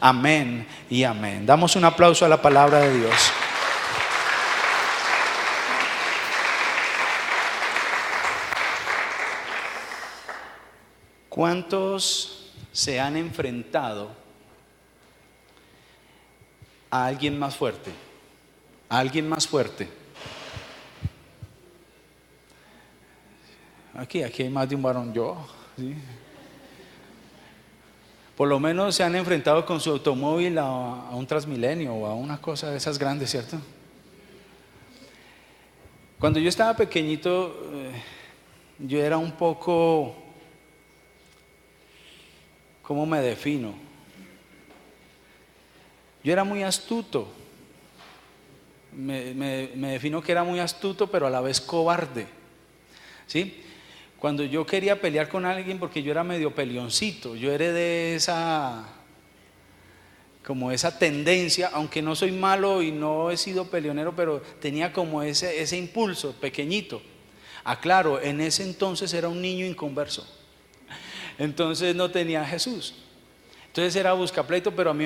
Amén y amén. Damos un aplauso a la palabra de Dios. ¿Cuántos se han enfrentado a alguien más fuerte? A alguien más fuerte. Aquí hay más de un varón, yo, ¿sí? Por lo menos se han enfrentado con su automóvil a un Transmilenio o a una cosa de esas grandes, ¿cierto? Cuando yo estaba pequeñito, yo era un poco, ¿cómo me defino? Yo era muy astuto. Me defino que era muy astuto, pero a la vez cobarde, ¿sí? Cuando yo quería pelear con alguien, porque yo era medio peleoncito, yo heredé como esa tendencia, aunque no soy malo y no he sido peleonero, pero tenía como ese impulso pequeñito. Aclaro, en ese entonces era un niño inconverso, entonces no tenía a Jesús. Entonces era buscar pleito, pero a mí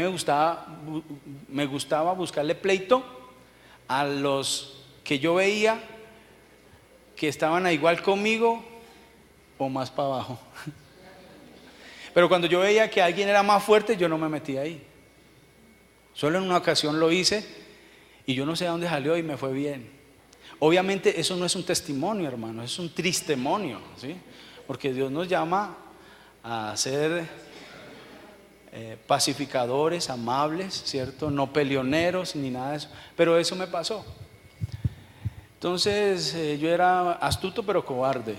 me gustaba buscarle pleito a los que yo veía que estaban a igual conmigo o más para abajo. Pero cuando yo veía que alguien era más fuerte, yo no me metía ahí. Solo en una ocasión lo hice y yo no sé a dónde salió y me fue bien. Obviamente eso no es un testimonio, hermano, es un tristemonio, ¿sí? Porque Dios nos llama a ser pacificadores, amables, ¿cierto? No peleoneros ni nada de eso. Pero eso me pasó. Entonces yo era astuto pero cobarde.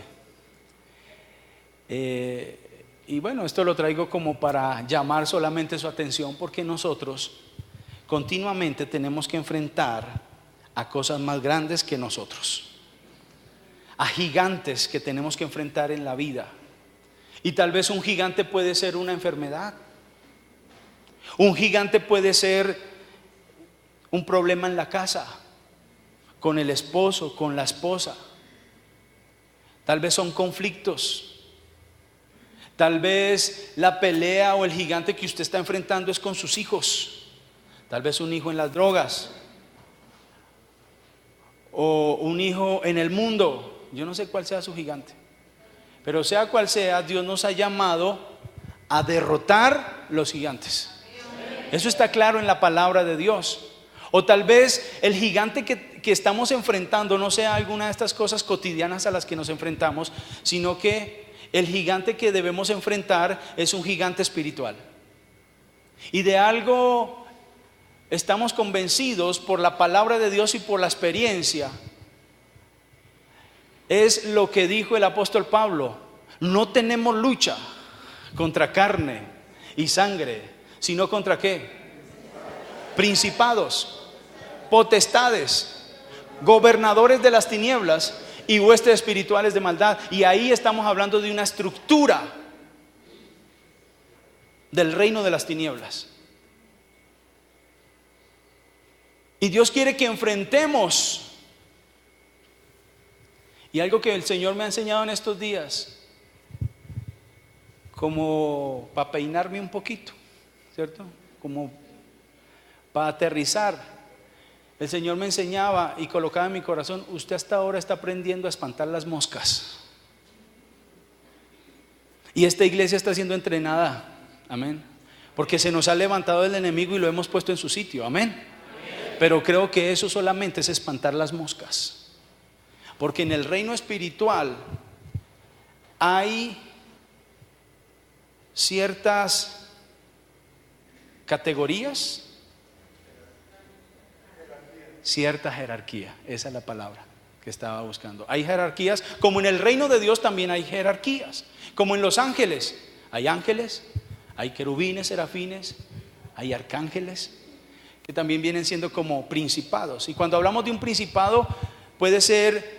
Y bueno, esto lo traigo como para llamar solamente su atención, porque nosotros continuamente tenemos que enfrentar a cosas más grandes que nosotros, a gigantes que tenemos que enfrentar en la vida. Y tal vez un gigante puede ser una enfermedad, un gigante puede ser un problema en la casa, con el esposo, con la esposa. Tal vez son conflictos. Tal vez la pelea o el gigante que usted está enfrentando es con sus hijos. Tal vez un hijo en las drogas o un hijo en el mundo. Yo no sé cuál sea su gigante, pero sea cual sea, Dios nos ha llamado a derrotar los gigantes. Eso está claro en la palabra de Dios. O tal vez el gigante que estamos enfrentando no sea alguna de estas cosas cotidianas a las que nos enfrentamos, sino que el gigante que debemos enfrentar es un gigante espiritual. Y de algo estamos convencidos por la palabra de Dios y por la experiencia. Es lo que dijo el apóstol Pablo: no tenemos lucha contra carne y sangre, sino contra ¿qué? Principados, potestades, gobernadores de las tinieblas y huestes espirituales de maldad. Y ahí estamos hablando de una estructura del reino de las tinieblas. Y Dios quiere que enfrentemos. Y algo que el Señor me ha enseñado en estos días, como para peinarme un poquito, ¿cierto? Como para aterrizar. El Señor me enseñaba y colocaba en mi corazón: usted hasta ahora está aprendiendo a espantar las moscas. Y esta iglesia está siendo entrenada, amén, porque se nos ha levantado el enemigo y lo hemos puesto en su sitio, amén. Pero creo que eso solamente es espantar las moscas, porque en el reino espiritual hay ciertas categorías, cierta jerarquía. Esa es la palabra que estaba buscando. Hay jerarquías, como en el reino de Dios también hay jerarquías. Como en los ángeles, hay querubines, serafines, hay arcángeles, que también vienen siendo como principados. Y cuando hablamos de un principado, puede ser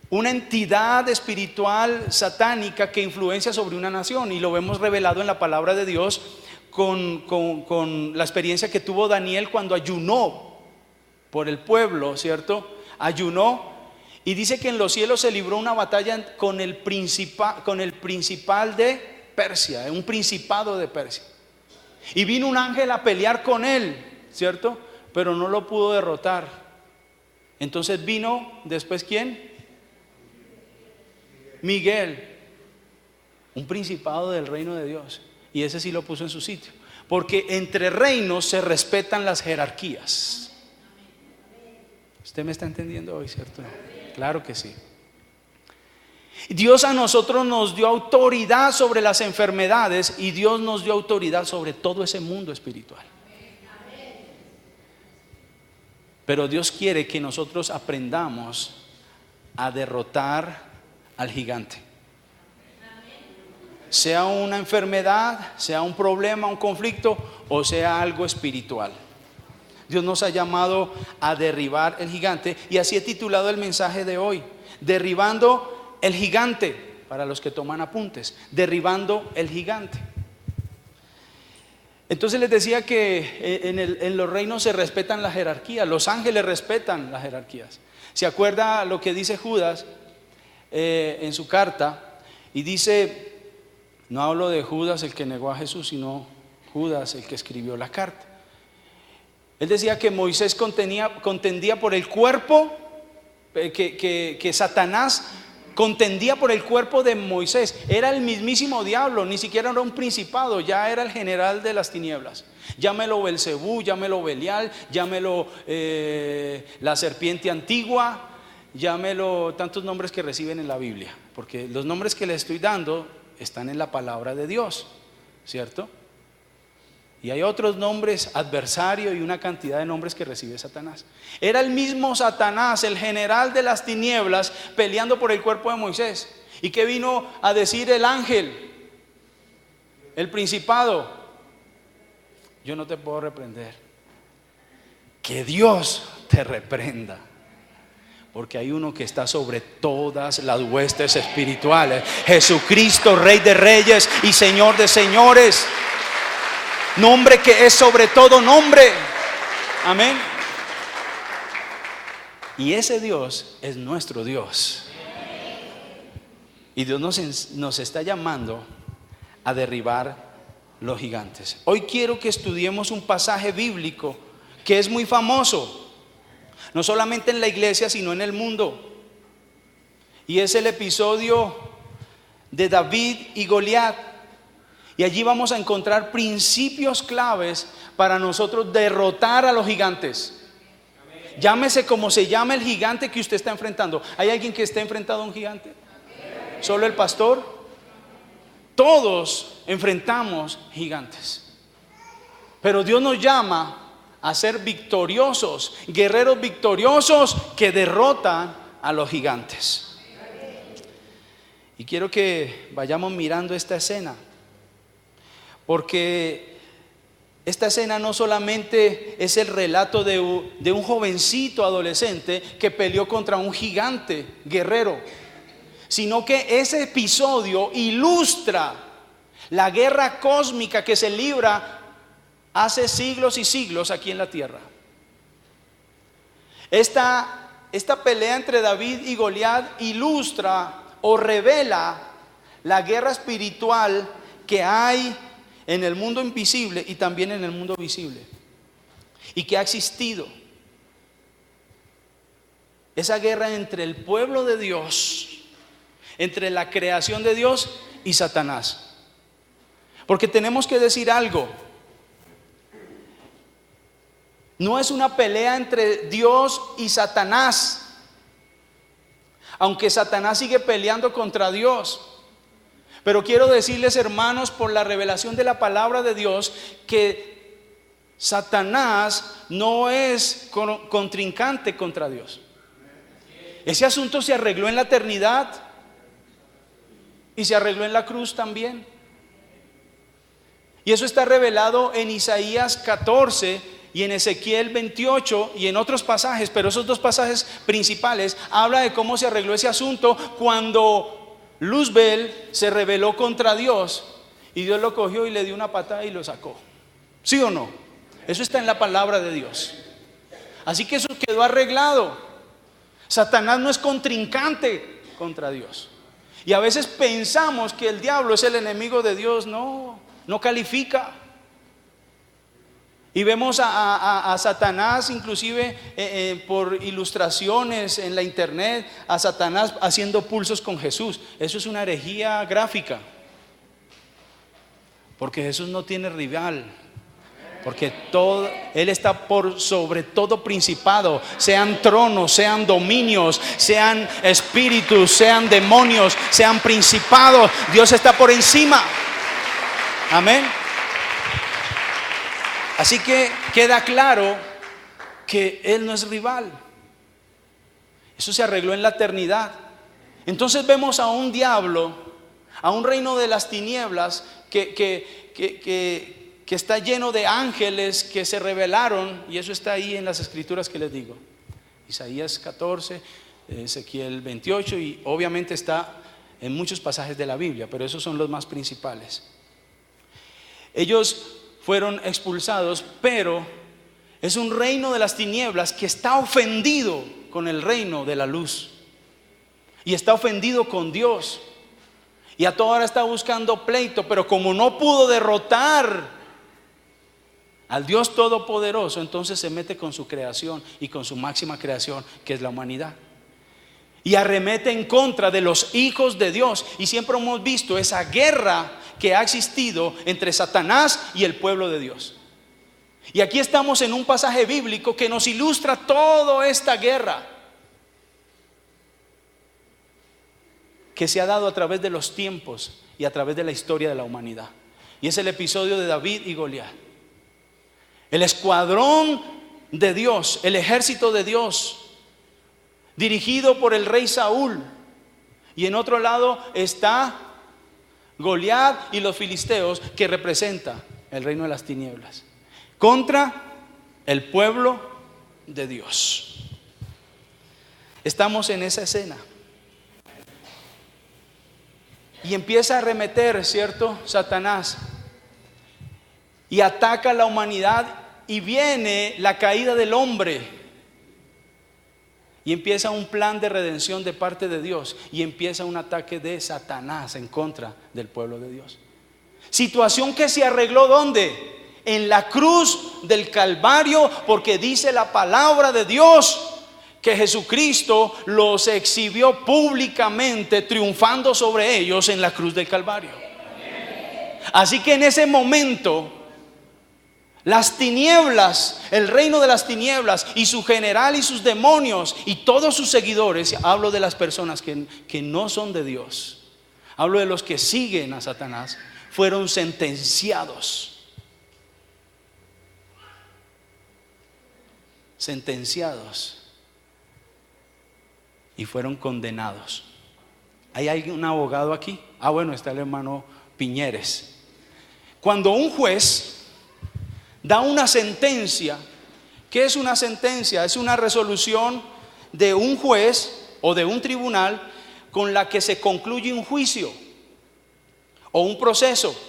una entidad espiritual satánica que influencia sobre una nación, y lo vemos revelado en la palabra de Dios con la experiencia que tuvo Daniel cuando ayunó por el pueblo, ¿cierto? Ayunó y dice que en los cielos se libró una batalla con el principal de Persia, un principado de Persia. Y vino un ángel a pelear con él, ¿cierto? Pero no lo pudo derrotar. Entonces vino después, ¿quién? Miguel, un principado del reino de Dios. Y ese sí lo puso en su sitio. Porque entre reinos se respetan las jerarquías. ¿Usted me está entendiendo hoy, cierto? Claro que sí. Dios a nosotros nos dio autoridad sobre las enfermedades y Dios nos dio autoridad sobre todo ese mundo espiritual. Pero Dios quiere que nosotros aprendamos a derrotar al gigante. Sea una enfermedad, sea un problema, un conflicto o sea algo espiritual. Dios nos ha llamado a derribar el gigante y así he titulado el mensaje de hoy: derribando el gigante, para los que toman apuntes, derribando el gigante. Entonces les decía que en los reinos se respetan las jerarquías, los ángeles respetan las jerarquías. ¿Se acuerda lo que dice Judas en su carta? Y dice, no hablo de Judas el que negó a Jesús, sino Judas el que escribió la carta. Él decía que Moisés contendía por el cuerpo, que Satanás contendía por el cuerpo de Moisés. Era el mismísimo diablo, ni siquiera era un principado, ya era el general de las tinieblas. Llámelo Belcebú, llámelo Belial, llámelo la serpiente antigua, llámelo tantos nombres que reciben en la Biblia, porque los nombres que le estoy dando están en la palabra de Dios, ¿cierto? Y hay otros nombres, adversario, y una cantidad de nombres que recibe Satanás. Era el mismo Satanás, el general de las tinieblas, peleando por el cuerpo de Moisés. ¿Y qué vino a decir el ángel? El principado: yo no te puedo reprender. Que Dios te reprenda. Porque hay uno que está sobre todas las huestes espirituales. Jesucristo, Rey de reyes y Señor de señores. Nombre que es sobre todo nombre. Amén. Y ese Dios es nuestro Dios. Y Dios nos está llamando a derribar los gigantes. Hoy quiero que estudiemos un pasaje bíblico que es muy famoso, no solamente en la iglesia, sino en el mundo. Y es el episodio de David y Goliat. Y allí vamos a encontrar principios claves para nosotros derrotar a los gigantes. Llámese como se llame el gigante que usted está enfrentando. ¿Hay alguien que esté enfrentado a un gigante? ¿Solo el pastor? Todos enfrentamos gigantes. Pero Dios nos llama a ser victoriosos, guerreros victoriosos que derrotan a los gigantes. Y quiero que vayamos mirando esta escena, porque esta escena no solamente es el relato de un jovencito adolescente que peleó contra un gigante guerrero, sino que ese episodio ilustra la guerra cósmica que se libra hace siglos y siglos aquí en la tierra. Esta pelea entre David y Goliat ilustra o revela la guerra espiritual que hay en el mundo invisible y también en el mundo visible, y que ha existido. Esa guerra entre el pueblo de Dios, entre la creación de Dios y Satanás. Porque tenemos que decir algo: no es una pelea entre Dios y Satanás, aunque Satanás sigue peleando contra Dios. Pero quiero decirles, hermanos, por la revelación de la palabra de Dios, que Satanás no es contrincante contra Dios. Ese asunto se arregló en la eternidad y se arregló en la cruz también. Y eso está revelado en Isaías 14 y en Ezequiel 28 y en otros pasajes, pero esos dos pasajes principales habla de cómo se arregló ese asunto cuando Luzbel se rebeló contra Dios y Dios lo cogió y le dio una patada y lo sacó. ¿Sí o no? Eso está en la palabra de Dios. Así que eso quedó arreglado. Satanás no es contrincante contra Dios. Y a veces pensamos que el diablo es el enemigo de Dios. No califica. Y vemos a Satanás, inclusive por ilustraciones en la internet, a Satanás haciendo pulsos con Jesús. Eso es una herejía gráfica, porque Jesús no tiene rival. Porque Él está por sobre todo principado, sean tronos, sean dominios, sean espíritus, sean demonios, sean principados. Dios está por encima. Amén. Así que queda claro que Él no es rival. Eso se arregló en la eternidad. Entonces vemos a un diablo, a un reino de las tinieblas que está lleno de ángeles que se rebelaron, y eso está ahí en las escrituras que les digo. Isaías 14, Ezequiel 28, y obviamente está en muchos pasajes de la Biblia, pero esos son los más principales. Ellos fueron expulsados, pero es un reino de las tinieblas que está ofendido con el reino de la luz, y está ofendido con Dios, y a toda hora está buscando pleito. Pero como no pudo derrotar al Dios Todopoderoso, entonces se mete con su creación y con su máxima creación, que es la humanidad, y arremete en contra de los hijos de Dios. Y siempre hemos visto esa guerra que ha existido entre Satanás y el pueblo de Dios. Y aquí estamos en un pasaje bíblico que nos ilustra toda esta guerra que se ha dado a través de los tiempos y a través de la historia de la humanidad. Y es el episodio de David y Goliat. El escuadrón de Dios, el ejército de Dios, dirigido por el rey Saúl, y en otro lado está Goliat y los filisteos, que representa el reino de las tinieblas, contra el pueblo de Dios. Estamos en esa escena. Y empieza a arremeter, ¿cierto?, Satanás, y ataca a la humanidad, y viene la caída del hombre, y empieza un plan de redención de parte de Dios, y empieza un ataque de Satanás en contra del pueblo de Dios. Situación que se arregló ¿dónde? En la cruz del Calvario, porque dice la palabra de Dios que Jesucristo los exhibió públicamente, triunfando sobre ellos en la cruz del Calvario. Así que en ese momento, las tinieblas, el reino de las tinieblas, y su general y sus demonios y todos sus seguidores, hablo de las personas que no son de Dios, hablo de los que siguen a Satanás, fueron sentenciados. Y fueron condenados. ¿Hay un abogado aquí? Bueno, está el hermano Piñeres. Cuando un juez da una sentencia, ¿qué es una sentencia? Es una resolución de un juez o de un tribunal con la que se concluye un juicio o un proceso.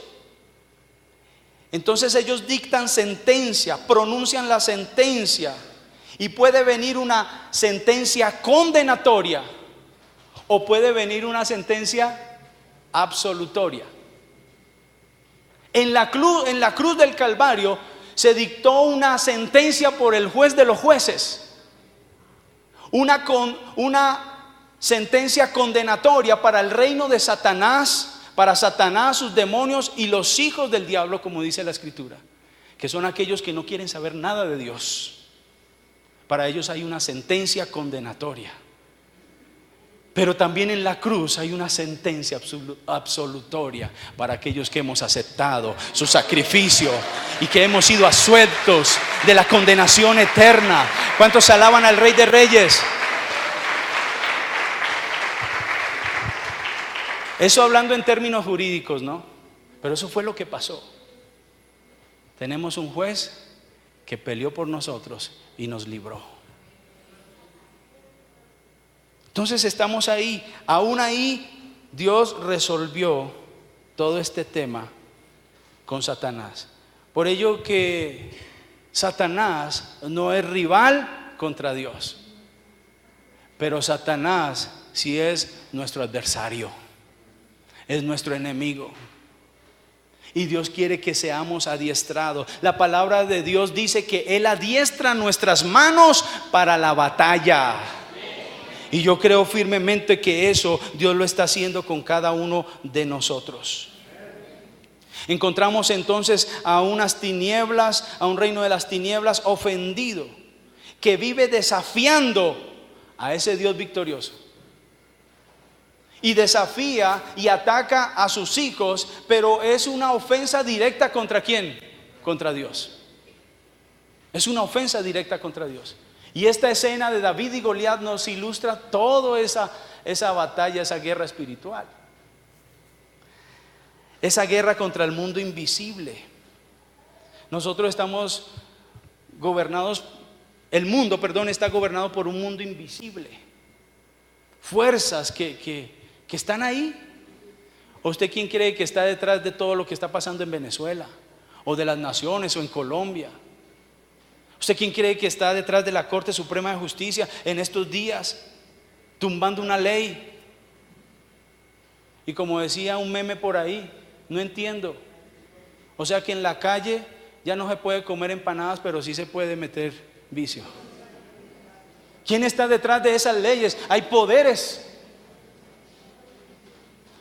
Entonces ellos dictan sentencia, pronuncian la sentencia, y puede venir una sentencia condenatoria o puede venir una sentencia absolutoria. En la cruz del Calvario se dictó una sentencia por el juez de los jueces, una sentencia condenatoria para el reino de Satanás, para Satanás, sus demonios y los hijos del diablo, como dice la Escritura, que son aquellos que no quieren saber nada de Dios. Para ellos hay una sentencia condenatoria. Pero también en la cruz hay una sentencia absolutoria para aquellos que hemos aceptado su sacrificio y que hemos sido absueltos de la condenación eterna. ¿Cuántos alaban al Rey de Reyes? Eso hablando en términos jurídicos, ¿no? Pero eso fue lo que pasó. Tenemos un juez que peleó por nosotros y nos libró. Entonces estamos ahí. Aún ahí Dios resolvió todo este tema con Satanás. Por ello que Satanás no es rival contra Dios, pero Satanás sí es nuestro adversario, es nuestro enemigo. Y Dios quiere que seamos adiestrados. La palabra de Dios dice que Él adiestra nuestras manos para la batalla. Y yo creo firmemente que eso Dios lo está haciendo con cada uno de nosotros. Encontramos entonces a unas tinieblas, a un reino de las tinieblas ofendido, que vive desafiando a ese Dios victorioso. Y desafía y ataca a sus hijos, pero es una ofensa directa ¿contra quién? Contra Dios. Es una ofensa directa contra Dios. Y esta escena de David y Goliat nos ilustra toda esa batalla, esa guerra espiritual. Esa guerra contra el mundo invisible. Nosotros estamos gobernados, el mundo, perdón, está gobernado por un mundo invisible. Fuerzas que están ahí. ¿O usted quién cree que está detrás de todo lo que está pasando en Venezuela? ¿O de las naciones o en Colombia? ¿Usted quién cree que está detrás de la Corte Suprema de Justicia en estos días, tumbando una ley? Y como decía un meme por ahí, no entiendo. O sea que en la calle ya no se puede comer empanadas, pero sí se puede meter vicio. ¿Quién está detrás de esas leyes? Hay poderes,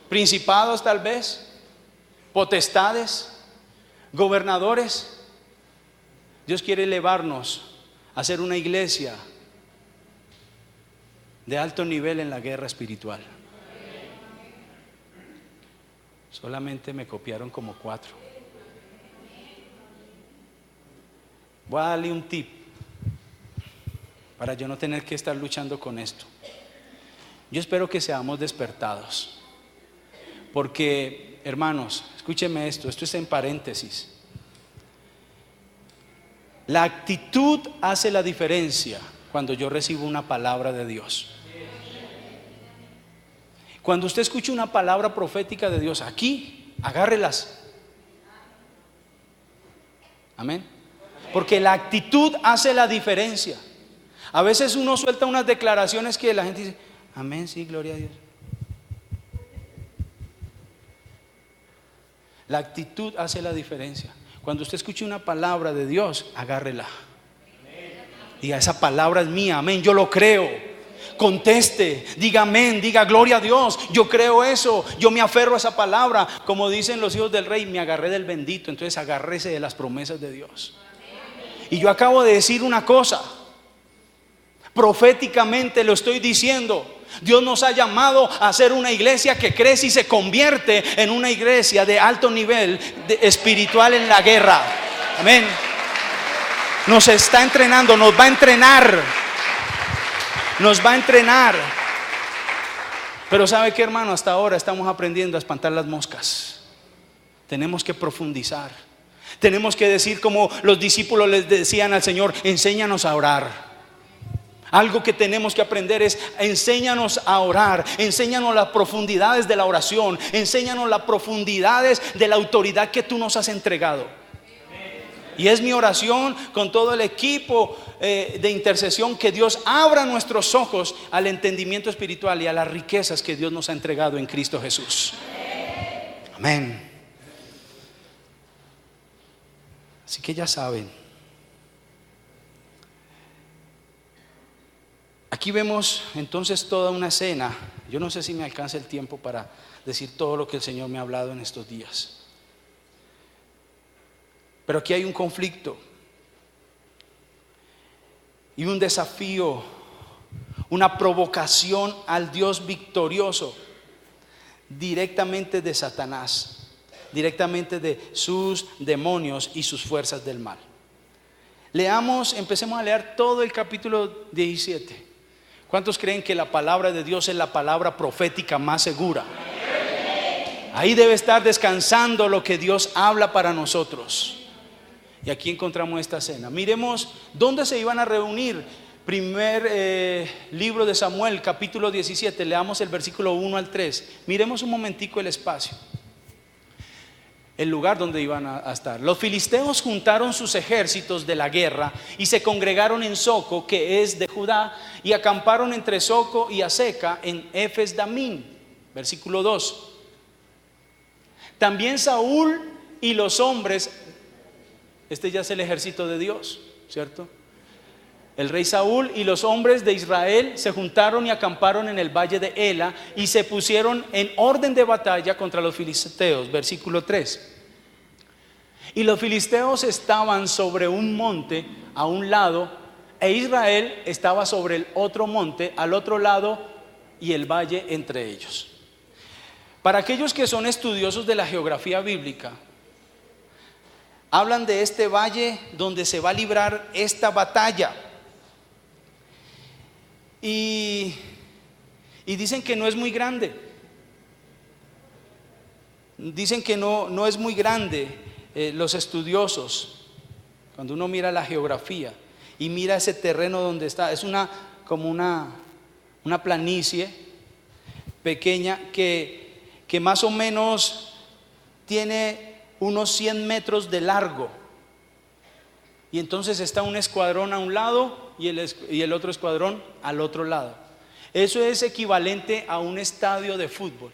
principados tal vez, potestades, gobernadores. Dios quiere elevarnos a ser una iglesia de alto nivel en la guerra espiritual. Solamente me copiaron como 4. Voy a darle un tip para yo no tener que estar luchando con esto. Yo espero que seamos despertados, porque hermanos, escúcheme esto es en paréntesis. La actitud hace la diferencia cuando yo recibo una palabra de Dios. Cuando usted escuche una palabra profética de Dios aquí, agárrelas. Amén. Porque la actitud hace la diferencia. A veces uno suelta unas declaraciones que la gente dice, amén, sí, gloria a Dios. La actitud hace la diferencia. Cuando usted escuche una palabra de Dios, agárrela. Diga, esa palabra es mía, amén, yo lo creo. Conteste, diga amén, diga gloria a Dios, yo creo eso, yo me aferro a esa palabra. Como dicen los hijos del rey, me agarré del bendito. Entonces agárrese de las promesas de Dios. Y yo acabo de decir una cosa, proféticamente lo estoy diciendo. Dios nos ha llamado a ser una iglesia que crece y se convierte en una iglesia de alto nivel espiritual en la guerra. Amén. Nos está entrenando, nos va a entrenar. Nos va a entrenar. Pero ¿sabe qué, hermano? Hasta ahora estamos aprendiendo a espantar las moscas. Tenemos que profundizar. Tenemos que decir como los discípulos les decían al Señor, enséñanos a orar. Algo que tenemos que aprender es enséñanos a orar, enséñanos las profundidades de la oración, enséñanos las profundidades de la autoridad que tú nos has entregado. Y es mi oración con todo el equipo de intercesión que Dios abra nuestros ojos al entendimiento espiritual y a las riquezas que Dios nos ha entregado en Cristo Jesús. Amén. Así que ya saben. Aquí vemos entonces toda una escena. Yo no sé si me alcanza el tiempo para decir todo lo que el Señor me ha hablado en estos días. Pero aquí hay un conflicto y un desafío, una provocación al Dios victorioso, directamente de Satanás, directamente de sus demonios y sus fuerzas del mal. Empecemos a leer todo el capítulo 17. ¿Cuántos creen que la palabra de Dios es la palabra profética más segura? Ahí debe estar descansando lo que Dios habla para nosotros. Y aquí encontramos esta escena. Miremos dónde se iban a reunir. Primer libro de Samuel, capítulo 17. Leamos el versículo 1 al 3. Miremos un momentico el espacio, el lugar donde iban a estar. Los filisteos juntaron sus ejércitos de la guerra y se congregaron en Soco, que es de Judá, y acamparon entre Soco y Aseca en Efes Damín. Versículo 2. También Saúl y los hombres, este ya es el ejército de Dios, ¿cierto? El rey Saúl y los hombres de Israel se juntaron y acamparon en el valle de Ela y se pusieron en orden de batalla contra los filisteos. Versículo 3. Y los filisteos estaban sobre un monte a un lado, e Israel estaba sobre el otro monte al otro lado, y el valle entre ellos. Para aquellos que son estudiosos de la geografía bíblica, hablan de este valle donde se va a librar esta batalla. Y dicen que no es muy grande. Dicen que no es muy grande. Los estudiosos, cuando uno mira la geografía y mira ese terreno donde está, es como una planicie pequeña que más o menos tiene unos 100 metros de largo. Y entonces está un escuadrón a un lado y el otro escuadrón al otro lado. Eso es equivalente a un estadio de fútbol.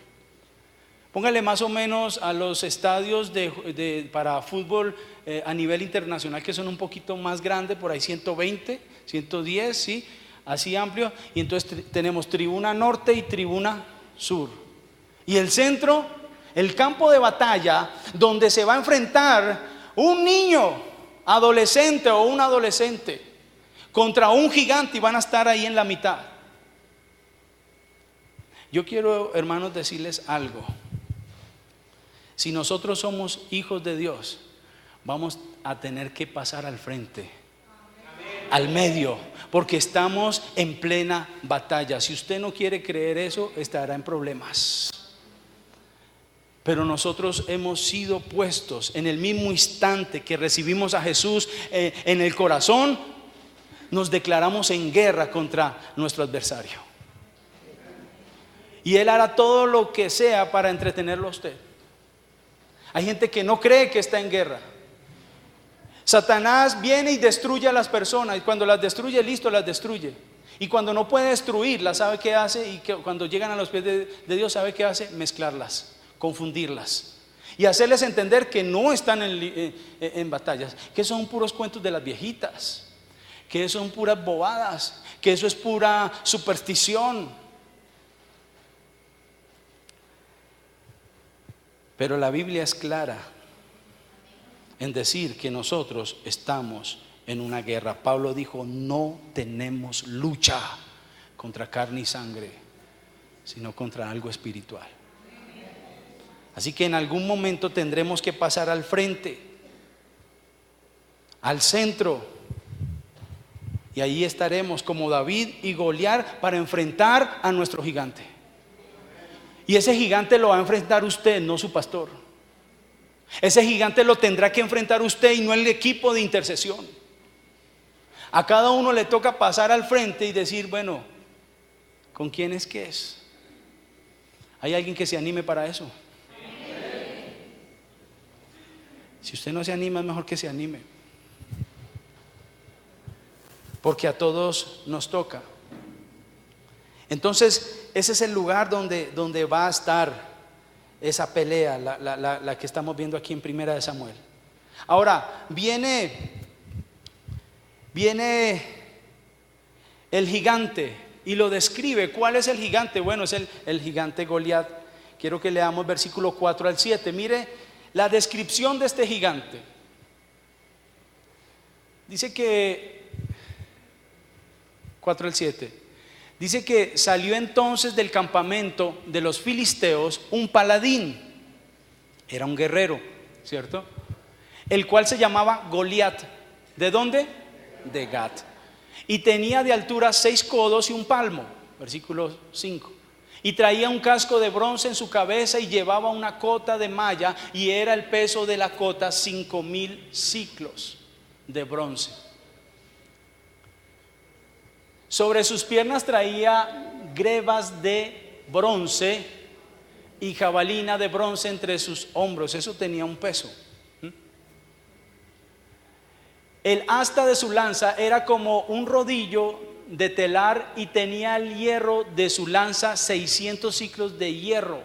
Póngale más o menos a los estadios para fútbol a nivel internacional, que son un poquito más grandes, por ahí 120, 110, ¿sí? Así amplio. Y entonces tenemos tribuna norte y tribuna sur. Y el centro, el campo de batalla, donde se va a enfrentar un niño adolescente o un adolescente contra un gigante, y van a estar ahí en la mitad. Yo quiero, hermanos, decirles algo. Si nosotros somos hijos de Dios, vamos a tener que pasar al frente, al medio, porque estamos en plena batalla. Si usted no quiere creer eso, estará en problemas. Pero nosotros hemos sido puestos en el mismo instante que recibimos a Jesús en el corazón, nos declaramos en guerra contra nuestro adversario. Y Él hará todo lo que sea para entretenerlo a usted. Hay gente que no cree que está en guerra. Satanás viene y destruye a las personas, y cuando las destruye, listo, las destruye. Y cuando no puede destruirlas, ¿sabe qué hace? Y cuando llegan a los pies de Dios, ¿sabe qué hace? Mezclarlas, confundirlas y hacerles entender que no están en batallas, que son puros cuentos de las viejitas, que son puras bobadas, que eso es pura superstición. Pero la Biblia es clara en decir que nosotros estamos en una guerra. Pablo dijo: no tenemos lucha contra carne y sangre, sino contra algo espiritual. Así que en algún momento tendremos que pasar al frente, al centro, y ahí estaremos como David y Goliat para enfrentar a nuestro gigante. Y ese gigante lo va a enfrentar usted, no su pastor. Ese gigante lo tendrá que enfrentar usted y no el equipo de intercesión. A cada uno le toca pasar al frente y decir: bueno, ¿con quién es que es? ¿Hay alguien que se anime para eso? Si usted no se anima, es mejor que se anime, porque a todos nos toca. Entonces ese es el lugar donde va a estar esa pelea, la que estamos viendo aquí en Primera de Samuel. Ahora viene el gigante y lo describe. ¿Cuál es el gigante? Bueno, es el gigante Goliat. Quiero que leamos versículo 4 al 7. Mire la descripción de este gigante. Dice que 4 al 7. Dice que salió entonces del campamento de los filisteos un paladín. Era un guerrero, ¿cierto? El cual se llamaba Goliat. ¿De dónde? De Gat. Y tenía de altura 6 codos y un palmo. Versículo 5. Y traía un casco de bronce en su cabeza y llevaba una cota de malla, y era el peso de la cota 5,000 ciclos de bronce. Sobre sus piernas traía grebas de bronce y jabalina de bronce entre sus hombros. Eso tenía un peso. El asta de su lanza era como un rodillo de telar y tenía el hierro de su lanza 600 ciclos de hierro.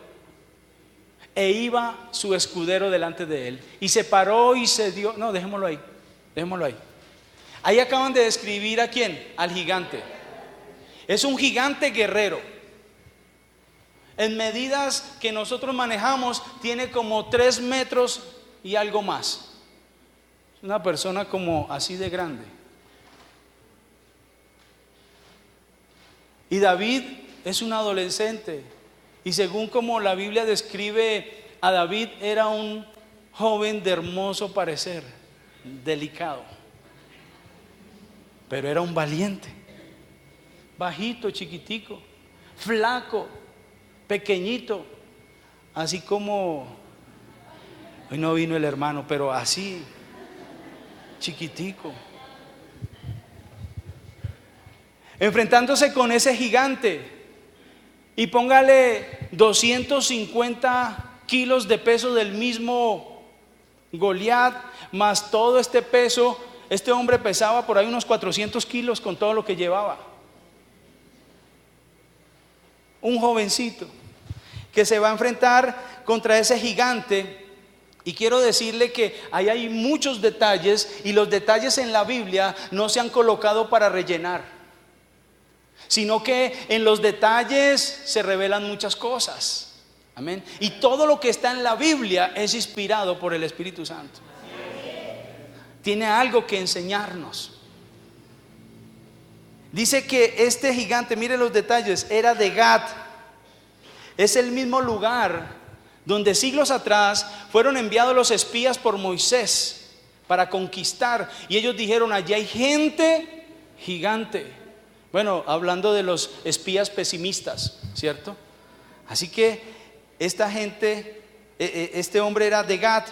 e iba su escudero delante de él. Y se paró y se dio. No, dejémoslo ahí. Dejémoslo ahí. Ahí acaban de describir ¿a quién? Al gigante. Es un gigante guerrero. En medidas que nosotros manejamos, tiene como 3 metros y algo más. Es una persona como así de grande. Y David es un adolescente. Y según como la Biblia describe a David, era un joven de hermoso parecer, delicado. Pero era un valiente. Bajito, chiquitico, flaco, pequeñito. Así como, hoy no vino el hermano, pero así, chiquitico. Enfrentándose con ese gigante. Y póngale 250 kilos de peso del mismo Goliat, más todo este peso. Este hombre pesaba por ahí unos 400 kilos con todo lo que llevaba. Un jovencito que se va a enfrentar contra ese gigante. Y quiero decirle que ahí hay muchos detalles, y los detalles en la Biblia no se han colocado para rellenar, sino que en los detalles se revelan muchas cosas. Amén. Y todo lo que está en la Biblia es inspirado por el Espíritu Santo. Tiene algo que enseñarnos. Dice que este gigante, mire los detalles, era de Gat. Es el mismo lugar donde siglos atrás fueron enviados los espías por Moisés para conquistar. Y ellos dijeron: allí hay gente gigante. Bueno, hablando de los espías pesimistas, ¿cierto? Así que esta gente, este hombre era de Gat.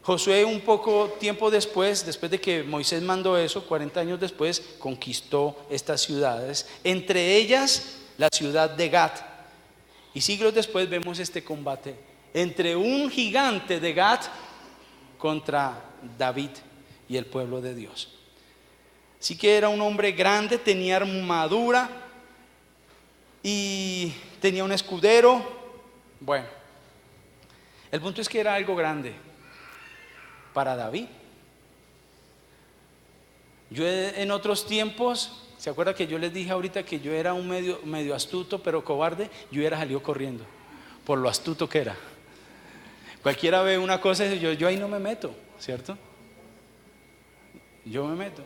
Josué, un poco tiempo después de que Moisés mandó eso, 40 años después, conquistó estas ciudades, entre ellas la ciudad de Gat. Y siglos después vemos este combate entre un gigante de Gat contra David y el pueblo de Dios. Así que era un hombre grande, tenía armadura y tenía un escudero. Bueno, el punto es que era algo grande para David. Yo en otros tiempos, ¿se acuerda que yo les dije ahorita que yo era un medio astuto pero cobarde? Yo hubiera salido corriendo por lo astuto que era. Cualquiera ve una cosa y yo ahí no me meto, ¿cierto? Yo me meto.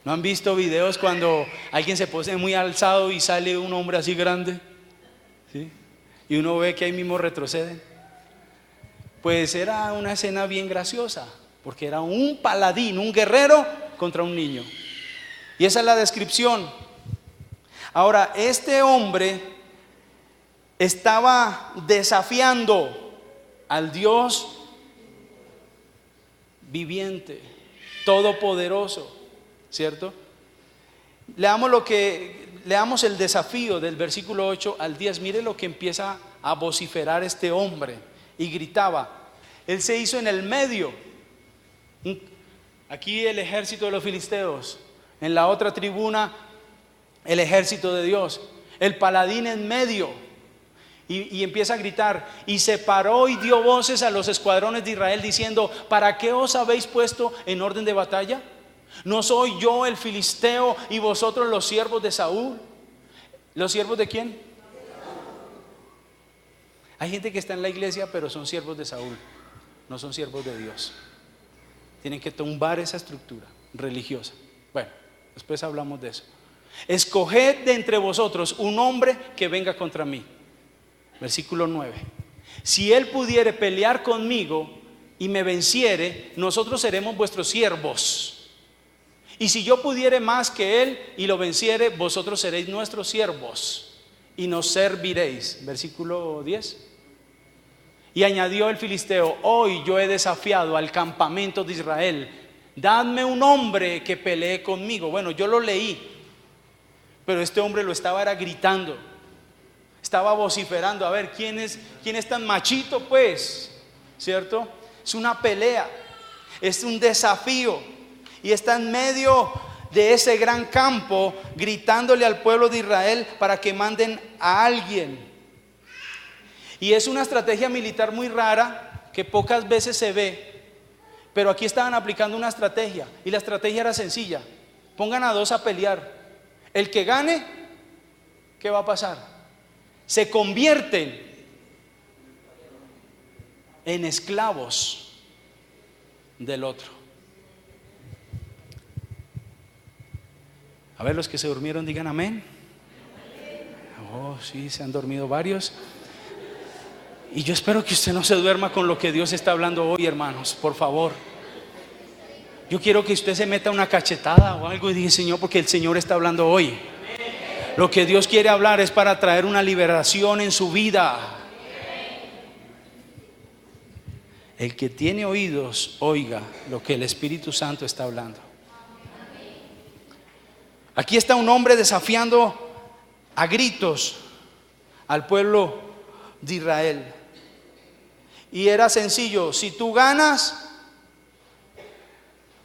¿No han visto videos cuando alguien se pone muy alzado y sale un hombre así grande? ¿Sí? Y uno ve que ahí mismo retroceden. Pues era una escena bien graciosa, porque era un paladín, un guerrero contra un niño. Y esa es la descripción. Ahora, este hombre estaba desafiando al Dios viviente, todopoderoso, ¿cierto? Leamos el desafío del versículo 8 al 10. Mire lo que empieza a vociferar este hombre. Y gritaba. Él se hizo en el medio. Aquí el ejército de los filisteos, en la otra tribuna el ejército de Dios. El paladín en medio. Y empieza a gritar. Y se paró y dio voces a los escuadrones de Israel diciendo: ¿para qué os habéis puesto en orden de batalla? ¿No soy yo el filisteo y vosotros los siervos de Saúl? ¿Los siervos de quién? Hay gente que está en la iglesia pero son siervos de Saúl, no son siervos de Dios. Tienen que tumbar esa estructura religiosa. Bueno, después hablamos de eso. Escoged de entre vosotros un hombre que venga contra mí. Versículo 9. Si él pudiere pelear conmigo y me venciere, nosotros seremos vuestros siervos. Y si yo pudiere más que él y lo venciere, vosotros seréis nuestros siervos y nos serviréis. Versículo 10. Y añadió el filisteo: hoy yo he desafiado al campamento de Israel, dadme un hombre que pelee conmigo. Bueno, yo lo leí, pero este hombre lo estaba gritando, estaba vociferando. A ver, ¿quién es tan machito, pues? ¿Cierto? Es una pelea, es un desafío, y está en medio de ese gran campo gritándole al pueblo de Israel para que manden a alguien. Y es una estrategia militar muy rara que pocas veces se ve, pero aquí estaban aplicando una estrategia y la estrategia era sencilla: pongan a dos a pelear, el que gane, ¿qué va a pasar? Se convierten en esclavos del otro. A ver, los que se durmieron digan amén. Oh, sí, se han dormido varios. Y yo espero que usted no se duerma con lo que Dios está hablando hoy, hermanos, por favor. Yo quiero que usted se meta una cachetada o algo y diga: Señor, porque el Señor está hablando hoy. Lo que Dios quiere hablar es para traer una liberación en su vida. El que tiene oídos, oiga lo que el Espíritu Santo está hablando. Aquí está un hombre desafiando a gritos al pueblo de Israel. Y era sencillo: si tú ganas,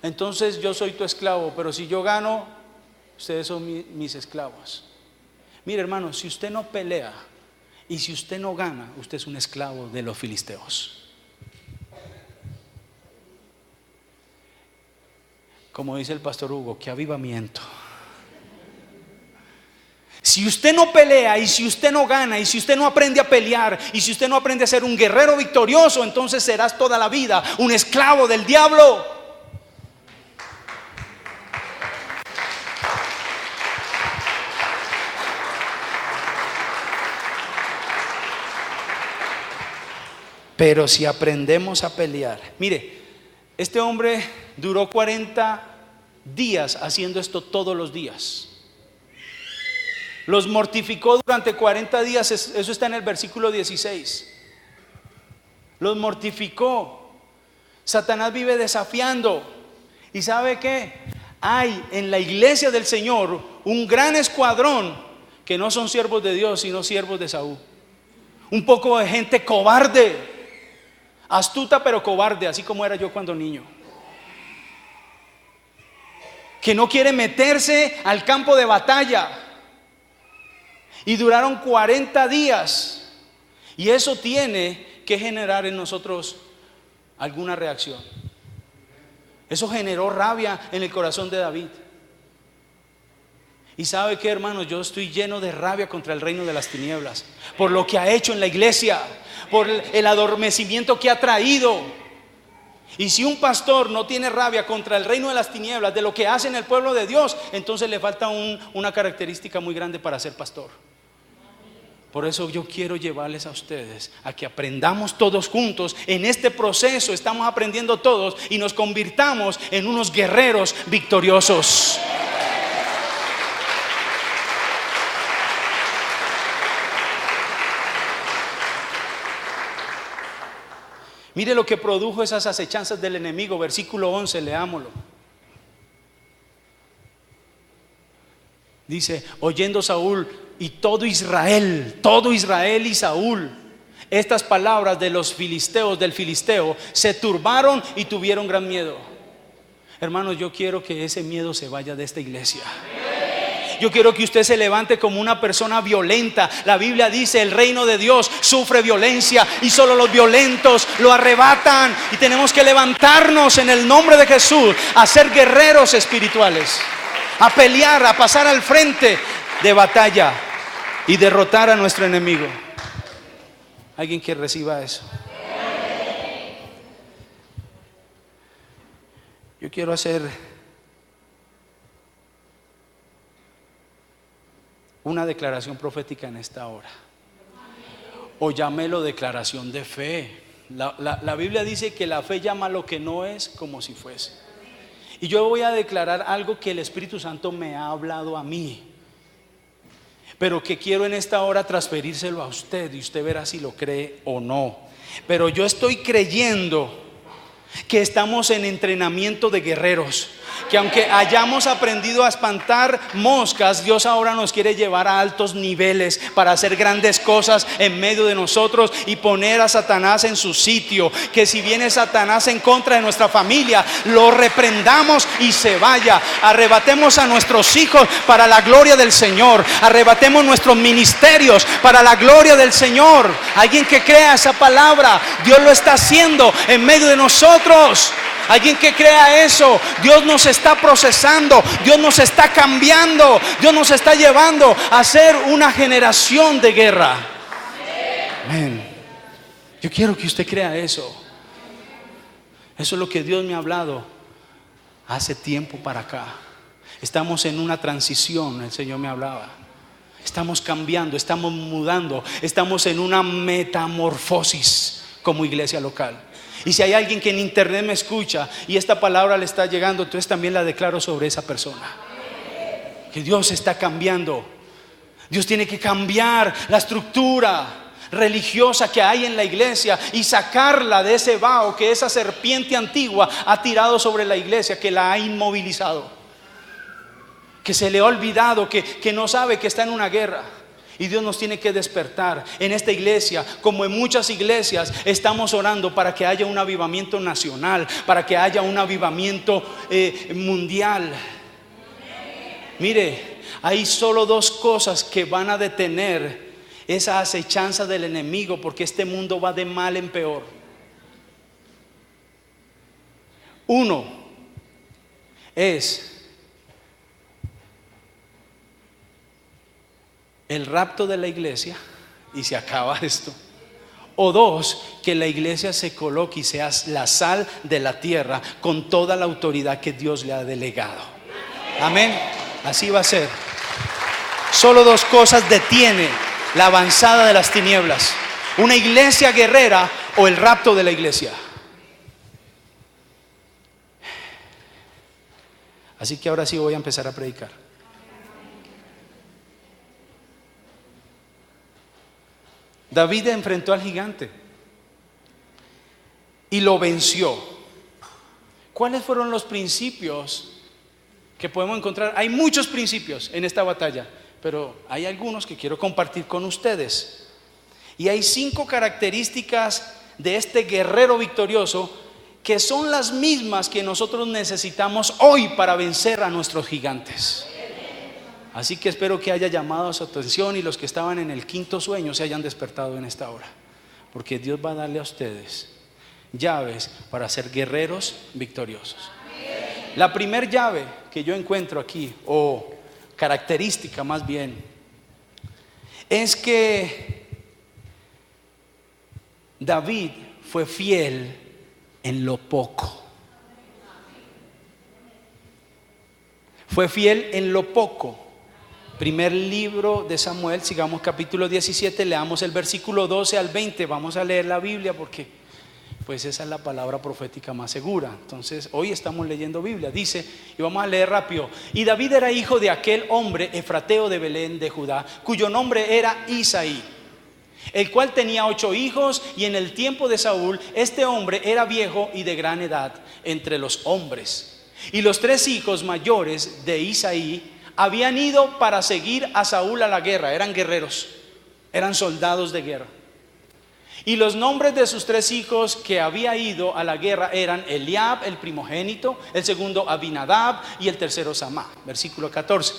entonces yo soy tu esclavo, pero si yo gano, ustedes son mis esclavos. Mire, hermano, si usted no pelea y si usted no gana, usted es un esclavo de los filisteos. Como dice el pastor Hugo, qué avivamiento. Si usted no pelea y si usted no gana y si usted no aprende a pelear y si usted no aprende a ser un guerrero victorioso, entonces serás toda la vida un esclavo del diablo. Pero si aprendemos a pelear, mire, este hombre duró 40 días haciendo esto todos los días. Los mortificó durante 40 días, eso está en el versículo 16. Los mortificó. Satanás vive desafiando. ¿Y sabe qué? Hay en la iglesia del Señor un gran escuadrón que no son siervos de Dios, sino siervos de Saúl. Un poco de gente cobarde, astuta pero cobarde, así como era yo cuando niño, que no quiere meterse al campo de batalla. Y duraron 40 días. Y eso tiene que generar en nosotros alguna reacción. Eso generó rabia en el corazón de David. Y sabe qué, hermanos, yo estoy lleno de rabia contra el reino de las tinieblas, por lo que ha hecho en la iglesia, por el adormecimiento que ha traído. Y si un pastor no tiene rabia contra el reino de las tinieblas, de lo que hace en el pueblo de Dios, entonces le falta una característica muy grande para ser pastor. Por eso yo quiero llevarles a ustedes a que aprendamos todos juntos. En este proceso estamos aprendiendo todos y nos convirtamos en unos guerreros victoriosos. Mire lo que produjo esas acechanzas del enemigo. Versículo 11, leámoslo. Dice: oyendo Saúl y todo Israel y Saúl estas palabras de los filisteos, del filisteo, se turbaron y tuvieron gran miedo. Hermanos, yo quiero que ese miedo se vaya de esta iglesia. Yo quiero que usted se levante como una persona violenta. La Biblia dice: el reino de Dios sufre violencia y solo los violentos lo arrebatan. Y tenemos que levantarnos en el nombre de Jesús a ser guerreros espirituales, a pelear, a pasar al frente de batalla y derrotar a nuestro enemigo. ¿Alguien que reciba eso? Yo quiero hacer una declaración profética en esta hora, o llámelo declaración de fe. La Biblia dice que la fe llama lo que no es como si fuese. Y yo voy a declarar algo que el Espíritu Santo me ha hablado a mí, pero que quiero en esta hora transferírselo a usted y usted verá si lo cree o no. Pero yo estoy creyendo que estamos en entrenamiento de guerreros. que aunque hayamos aprendido a espantar moscas, Dios ahora nos quiere llevar a altos niveles para hacer grandes cosas en medio de nosotros y poner a Satanás en su sitio. Que si viene Satanás en contra de nuestra familia, lo reprendamos y se vaya. Arrebatemos a nuestros hijos para la gloria del Señor. Arrebatemos nuestros ministerios para la gloria del Señor. Alguien que crea esa palabra, Dios lo está haciendo en medio de nosotros. Alguien que crea eso, Dios nos está procesando, Dios nos está cambiando, Dios nos está llevando a ser una generación de guerra. Amén. Yo quiero que usted crea eso. Eso es lo que Dios me ha hablado hace tiempo para acá. Estamos en una transición, el Señor me hablaba. Estamos cambiando, estamos mudando, estamos en una metamorfosis como iglesia local. Y si hay alguien que en internet me escucha y esta palabra le está llegando, entonces también la declaro sobre esa persona. Que Dios está cambiando. Dios tiene que cambiar la estructura religiosa que hay en la iglesia y sacarla de ese vaho que esa serpiente antigua ha tirado sobre la iglesia, que la ha inmovilizado, que se le ha olvidado, que no sabe que está en una guerra. Y Dios nos tiene que despertar. En esta iglesia, como en muchas iglesias, estamos orando para que haya un avivamiento nacional, para que haya un avivamiento mundial. Mire, hay solo dos cosas que van a detener esa acechanza del enemigo, porque este mundo va de mal en peor. Uno es el rapto de la iglesia y se acaba esto. O dos, que la iglesia se coloque y sea la sal de la tierra con toda la autoridad que Dios le ha delegado. Amén. Así va a ser. Solo dos cosas detiene la avanzada de las tinieblas: una iglesia guerrera o el rapto de la iglesia. Así que ahora sí voy a empezar a predicar. David enfrentó al gigante y lo venció. ¿Cuáles fueron los principios que podemos encontrar? Hay muchos principios en esta batalla, pero hay algunos que quiero compartir con ustedes. Y hay 5 características de este guerrero victorioso que son las mismas que nosotros necesitamos hoy para vencer a nuestros gigantes. Así que espero que haya llamado a su atención y los que estaban en el quinto sueño se hayan despertado en esta hora, porque Dios va a darle a ustedes llaves para ser guerreros victoriosos. La primer llave que yo encuentro aquí, o característica más bien, es que David fue fiel en lo poco. Fue fiel en lo poco. Primer libro de Samuel, sigamos capítulo 17, leamos el versículo 12 al 20. Vamos a leer la Biblia porque pues esa es la palabra profética más segura. Entonces hoy estamos leyendo Biblia. Dice, y vamos a leer rápido: y David era hijo de aquel hombre efrateo de Belén de Judá, cuyo nombre era Isaí, el cual tenía 8 hijos, y en el tiempo de Saúl este hombre era viejo y de gran edad entre los hombres. Y los 3 hijos mayores de Isaí habían ido para seguir a Saúl a la guerra. Eran guerreros, eran soldados de guerra. Y los nombres de sus 3 hijos que había ido a la guerra eran Eliab, el primogénito; el segundo Abinadab; y el tercero Samá. Versículo 14.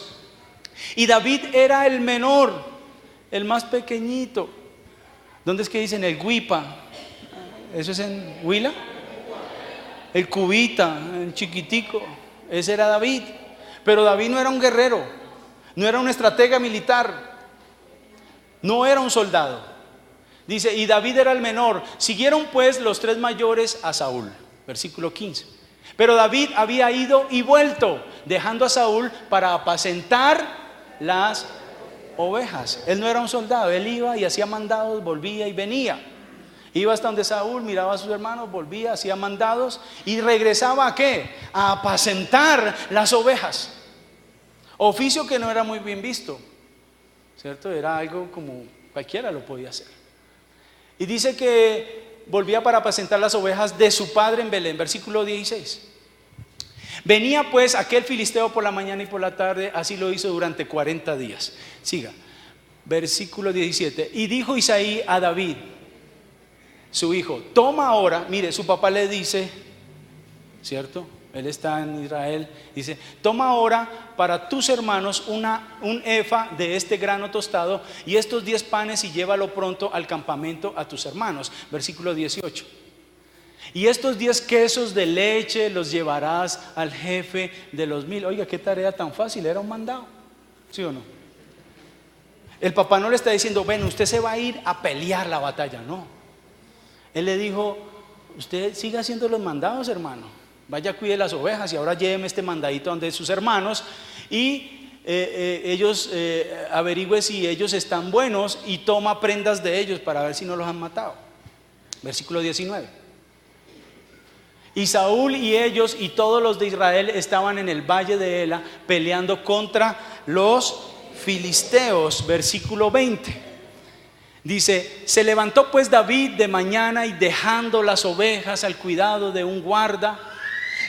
Y David era el menor, el más pequeñito. ¿Dónde es que dicen el Guipa? ¿Eso es en Huila? El cubita, el chiquitico. Ese era David. Pero David no era un guerrero, no era un estratega militar, no era un soldado. Dice, y David era el menor. Siguieron pues los 3 mayores a Saúl. Versículo 15. Pero David había ido y vuelto, dejando a Saúl para apacentar las ovejas. Él no era un soldado, él iba y hacía mandados, volvía y venía. Iba hasta donde Saúl, miraba a sus hermanos, volvía, hacía mandados y regresaba ¿a qué? A apacentar las ovejas. Oficio que no era muy bien visto, ¿cierto? Era algo como cualquiera lo podía hacer. Y dice que volvía para apacentar las ovejas de su padre en Belén. Versículo 16. Venía pues aquel filisteo por la mañana y por la tarde, así lo hizo durante 40 días. Siga, versículo 17. Y dijo Isaí a David, su hijo, toma ahora, mire, su papá le dice, ¿cierto? Él está en Israel, dice, toma ahora para tus hermanos un efa de este grano tostado y estos 10 panes y llévalo pronto al campamento a tus hermanos. Versículo 18. Y estos 10 quesos de leche los llevarás al jefe de los 1000. Oiga, qué tarea tan fácil, era un mandado, ¿sí o no? El papá no le está diciendo, ven, usted se va a ir a pelear la batalla, no. Él le dijo, usted siga haciendo los mandados, hermano. Vaya, cuide las ovejas y ahora lléveme este mandadito donde sus hermanos y ellos averigüe si ellos están buenos y toma prendas de ellos para ver si no los han matado. Versículo 19. Y Saúl y ellos y todos los de Israel estaban en el valle de Ela peleando contra los filisteos. Versículo 20. Dice, se levantó pues David de mañana y dejando las ovejas al cuidado de un guarda,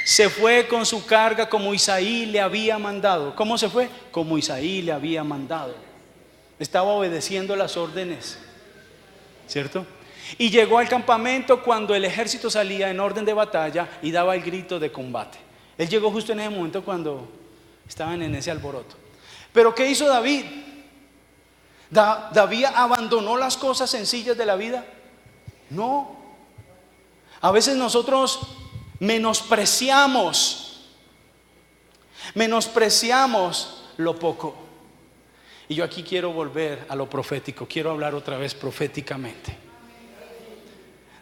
se fue con su carga como Isaí le había mandado. ¿Cómo se fue? Como Isaí le había mandado. Estaba obedeciendo las órdenes, ¿cierto? Y llegó al campamento cuando el ejército salía en orden de batalla y daba el grito de combate. Él llegó justo en ese momento cuando estaban en ese alboroto. Pero ¿qué hizo David? ¿David abandonó las cosas sencillas de la vida? No. A veces nosotros menospreciamos lo poco. Y yo aquí quiero volver a lo profético, quiero hablar otra vez proféticamente.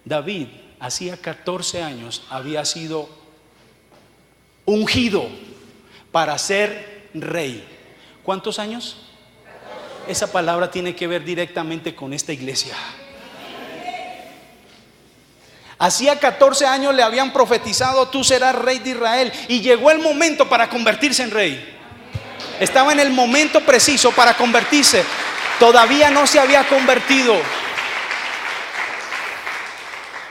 David hacía 14 años había sido ungido para ser rey. ¿Cuántos años? Esa palabra tiene que ver directamente con esta iglesia. Hacía 14 años le habían profetizado, tú serás rey de Israel. Y llegó el momento para convertirse en rey. Estaba en el momento preciso para convertirse. Todavía no se había convertido,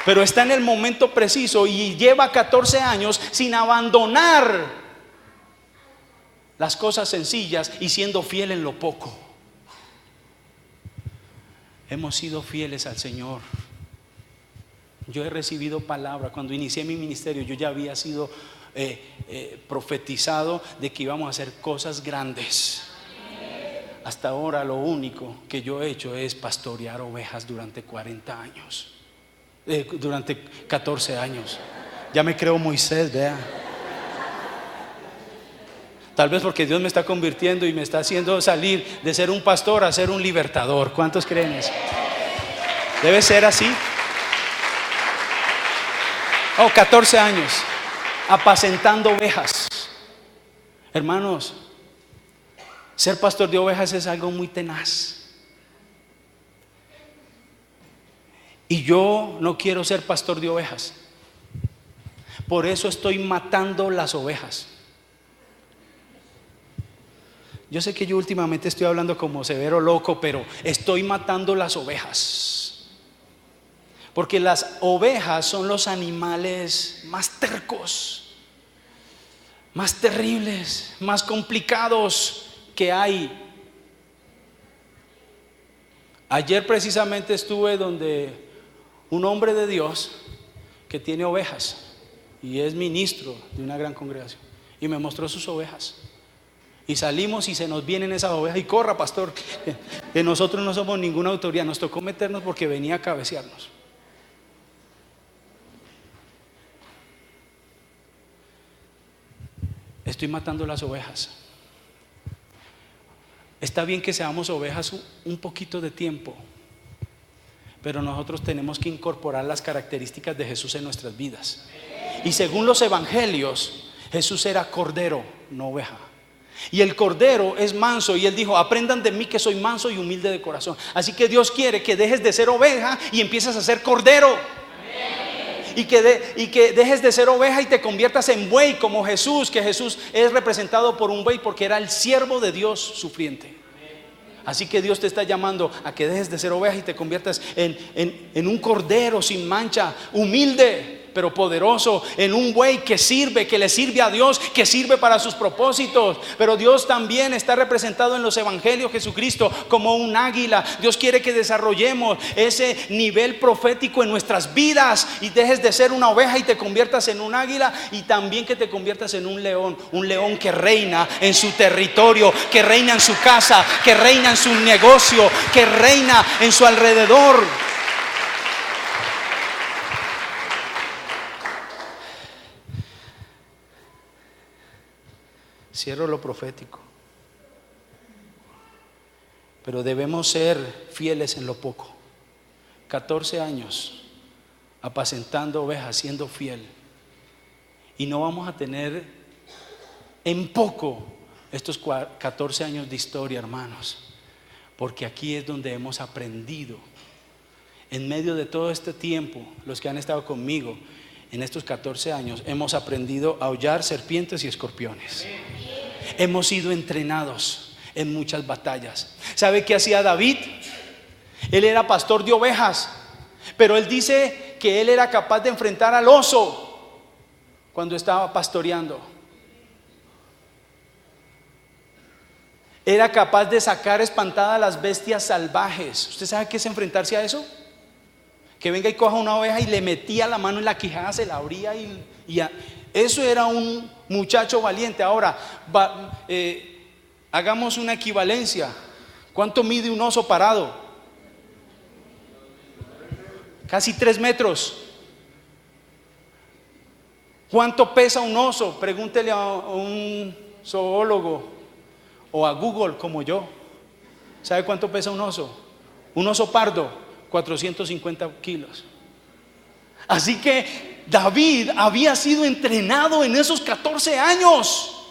pero está en el momento preciso y lleva 14 años sin abandonar las cosas sencillas y siendo fiel en lo poco. Hemos sido fieles al Señor. Yo he recibido palabra. Cuando inicié mi ministerio yo ya había sido profetizado de que íbamos a hacer cosas grandes. Hasta ahora lo único que yo he hecho es pastorear ovejas durante 40 años, durante 14 años. Ya me creo Moisés, vea. Tal vez porque Dios me está convirtiendo y me está haciendo salir de ser un pastor a ser un libertador. ¿Cuántos creen eso? Debe ser así. 14 años apacentando ovejas. Hermanos, ser pastor de ovejas es algo muy tenaz. Y yo no quiero ser pastor de ovejas. Por eso estoy matando las ovejas. Yo sé que yo últimamente estoy hablando como severo loco, pero estoy matando las ovejas. Porque las ovejas son los animales más tercos, más terribles, más complicados que hay. Ayer precisamente estuve donde un hombre de Dios que tiene ovejas y es ministro de una gran congregación y me mostró sus ovejas. Y salimos y se nos vienen esas ovejas y corra, pastor, que nosotros no somos ninguna autoridad, nos tocó meternos porque venía a cabecearnos. Estoy matando las ovejas. Está bien que seamos ovejas un poquito de tiempo, pero nosotros tenemos que incorporar las características de Jesús en nuestras vidas. Y según los evangelios, Jesús era cordero, no oveja. Y el cordero es manso, y él dijo: aprendan de mí que soy manso y humilde de corazón. Así que Dios quiere que dejes de ser oveja y empieces a ser cordero. Y que dejes de ser oveja y te conviertas en buey como Jesús, que Jesús es representado por un buey porque era el siervo de Dios sufriente. Así que Dios te está llamando a que dejes de ser oveja y te conviertas en un cordero sin mancha, humilde. pero poderoso, en un buey que sirve, que le sirve a Dios, que sirve para sus propósitos. Pero Dios también está representado en los evangelios, Jesucristo, como un águila. Dios quiere que desarrollemos ese nivel profético en nuestras vidas y dejes de ser una oveja y te conviertas en un águila, y también que te conviertas en un león que reina en su territorio, que reina en su casa, que reina en su negocio, que reina en su alrededor. Cierro lo profético. Pero debemos ser fieles en lo poco. 14 años apacentando ovejas, siendo fiel. Y no vamos a tener en poco estos 14 años de historia, hermanos. Porque aquí es donde hemos aprendido. En medio de todo este tiempo, los que han estado conmigo en estos 14 años, hemos aprendido a hollar serpientes y escorpiones. Hemos sido entrenados en muchas batallas. ¿Sabe qué hacía David? Él era pastor de ovejas, pero él dice que él era capaz de enfrentar al oso cuando estaba pastoreando. Era capaz de sacar espantadas a las bestias salvajes. ¿Usted sabe qué es enfrentarse a eso? Que venga y coja una oveja y le metía la mano en la quijada, se la abría eso era un muchacho valiente. Ahora, hagamos una equivalencia. ¿Cuánto mide un oso parado? Casi 3 metros. ¿Cuánto pesa un oso? Pregúntele a un zoólogo o a Google como yo. ¿Sabe cuánto pesa un oso? Un oso pardo, 450 kilos. Así que David había sido entrenado en esos 14 años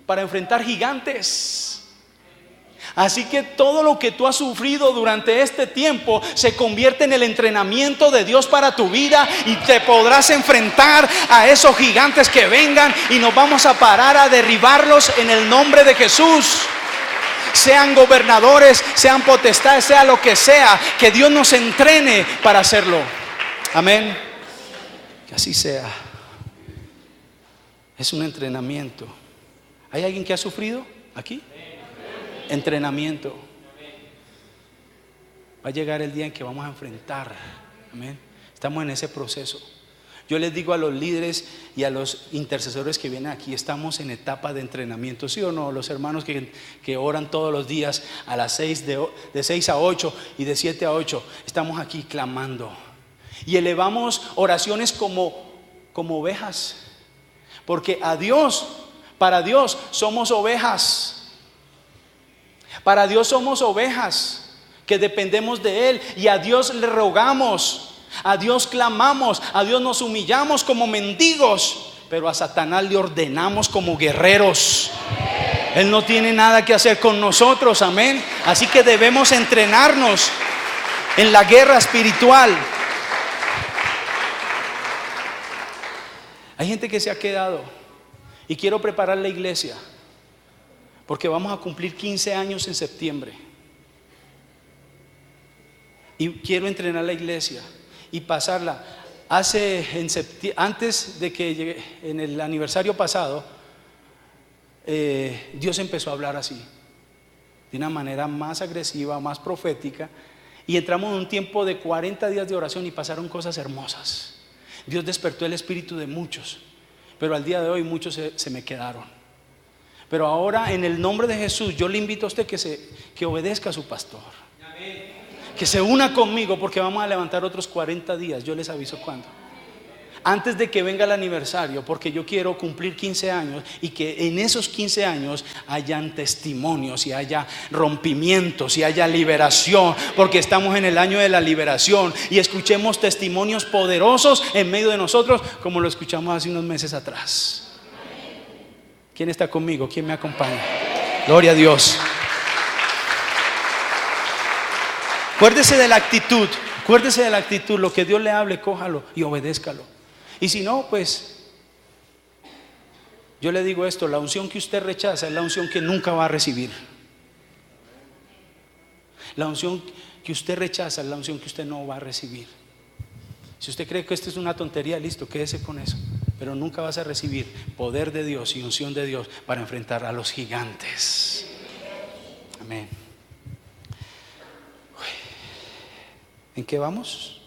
para enfrentar gigantes. Así que todo lo que tú has sufrido durante este tiempo se convierte en el entrenamiento de Dios para tu vida, y te podrás enfrentar a esos gigantes que vengan, y nos vamos a parar a derribarlos en el nombre de Jesús. Sean gobernadores, sean potestades, sea lo que sea, que Dios nos entrene para hacerlo. Amén. Que así sea. Es un entrenamiento. ¿Hay alguien que ha sufrido aquí? Entrenamiento. Va a llegar el día en que vamos a enfrentar. Amén. Estamos en ese proceso. Yo les digo a los líderes y a los intercesores que vienen aquí, estamos en etapa de entrenamiento, ¿sí o no? Los hermanos que oran todos los días a las 6, de 6 a 8 y de 7 a 8, estamos aquí clamando y elevamos oraciones como ovejas, porque para Dios somos ovejas. Para Dios somos ovejas que dependemos de Él, y a Dios le rogamos, a Dios clamamos, a Dios nos humillamos como mendigos, pero a Satanás le ordenamos como guerreros. Él no tiene nada que hacer con nosotros, amén. Así que debemos entrenarnos en la guerra espiritual. Hay gente que se ha quedado, y quiero preparar la iglesia, porque vamos a cumplir 15 años en septiembre. Y quiero entrenar la iglesia y pasarla. Antes de que llegue, en el aniversario pasado, Dios empezó a hablar así, de una manera más agresiva, más profética. Y entramos en un tiempo de 40 días de oración y pasaron cosas hermosas. Dios despertó el espíritu de muchos, pero al día de hoy muchos se me quedaron. Pero ahora, en el nombre de Jesús, yo le invito a usted que obedezca a su pastor, que se una conmigo, porque vamos a levantar otros 40 días. Yo les aviso cuándo, antes de que venga el aniversario, porque yo quiero cumplir 15 años y que en esos 15 años hayan testimonios y haya rompimientos y haya liberación, porque estamos en el año de la liberación, y escuchemos testimonios poderosos en medio de nosotros, como lo escuchamos hace unos meses atrás. ¿Quién está conmigo? ¿Quién me acompaña? Gloria a Dios. Acuérdese de la actitud, lo que Dios le hable, cójalo y obedézcalo. Y si no, pues yo le digo esto: la unción que usted rechaza es la unción que nunca va a recibir. La unción que usted rechaza es la unción que usted no va a recibir. Si usted cree que esto es una tontería, listo, quédese con eso. Pero nunca vas a recibir poder de Dios y unción de Dios para enfrentar a los gigantes. Amén. ¿En qué vamos?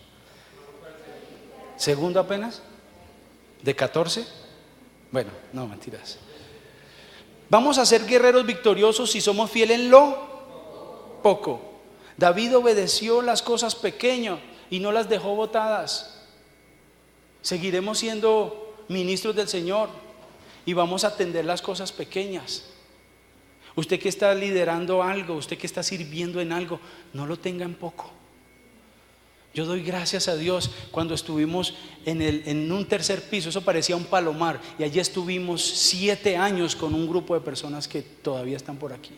¿Segundo apenas? ¿De 14? Bueno, no, mentiras. Vamos a ser guerreros victoriosos si somos fieles en lo poco. David obedeció las cosas pequeñas y no las dejó botadas. Seguiremos siendo ministros del Señor y vamos a atender las cosas pequeñas. Usted que está liderando algo, usted que está sirviendo en algo, no lo tenga en poco. Yo doy gracias a Dios cuando estuvimos en un tercer piso, eso parecía un palomar, y allí estuvimos 7 años con un grupo de personas que todavía están por aquí.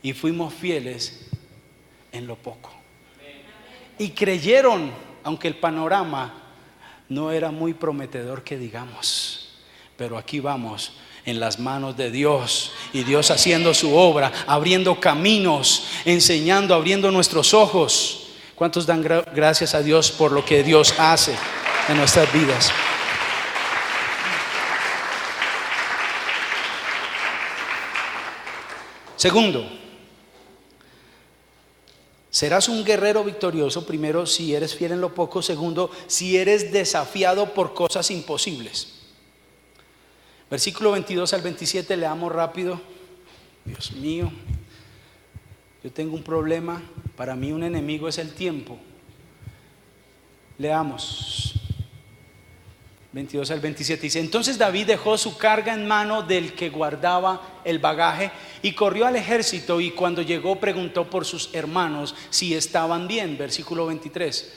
Y fuimos fieles en lo poco. Y creyeron, aunque el panorama no era muy prometedor que digamos, pero aquí vamos en las manos de Dios, y Dios haciendo su obra, abriendo caminos, enseñando, abriendo nuestros ojos. ¿Cuántos dan gracias a Dios por lo que Dios hace en nuestras vidas? Segundo, serás un guerrero victorioso, primero, si eres fiel en lo poco. Segundo, si eres desafiado por cosas imposibles. Versículo 22 al 27, leamos rápido. Dios mío, yo tengo un problema. Para mí un enemigo es el tiempo. Leamos 22 al 27. Dice: entonces David dejó su carga en mano del que guardaba el bagaje y corrió al ejército, y cuando llegó preguntó por sus hermanos si estaban bien. Versículo 23.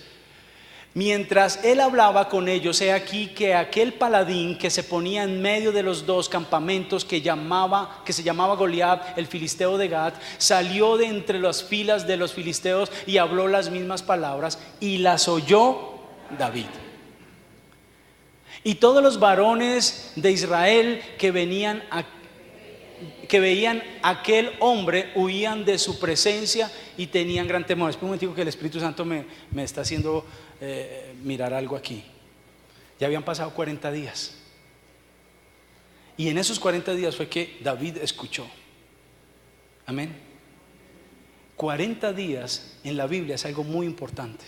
Mientras él hablaba con ellos, he aquí que aquel paladín que se ponía en medio de los dos campamentos, que se llamaba Goliat, el filisteo de Gat, salió de entre las filas de los filisteos y habló las mismas palabras, y las oyó David. Y todos los varones de Israel que veían aquel hombre huían de su presencia y tenían gran temor. Espera un momentico que el Espíritu Santo me está haciendo mirar algo aquí. Ya habían pasado 40 días, y en esos 40 días fue que David escuchó. Amén. 40 días en la Biblia es algo muy importante.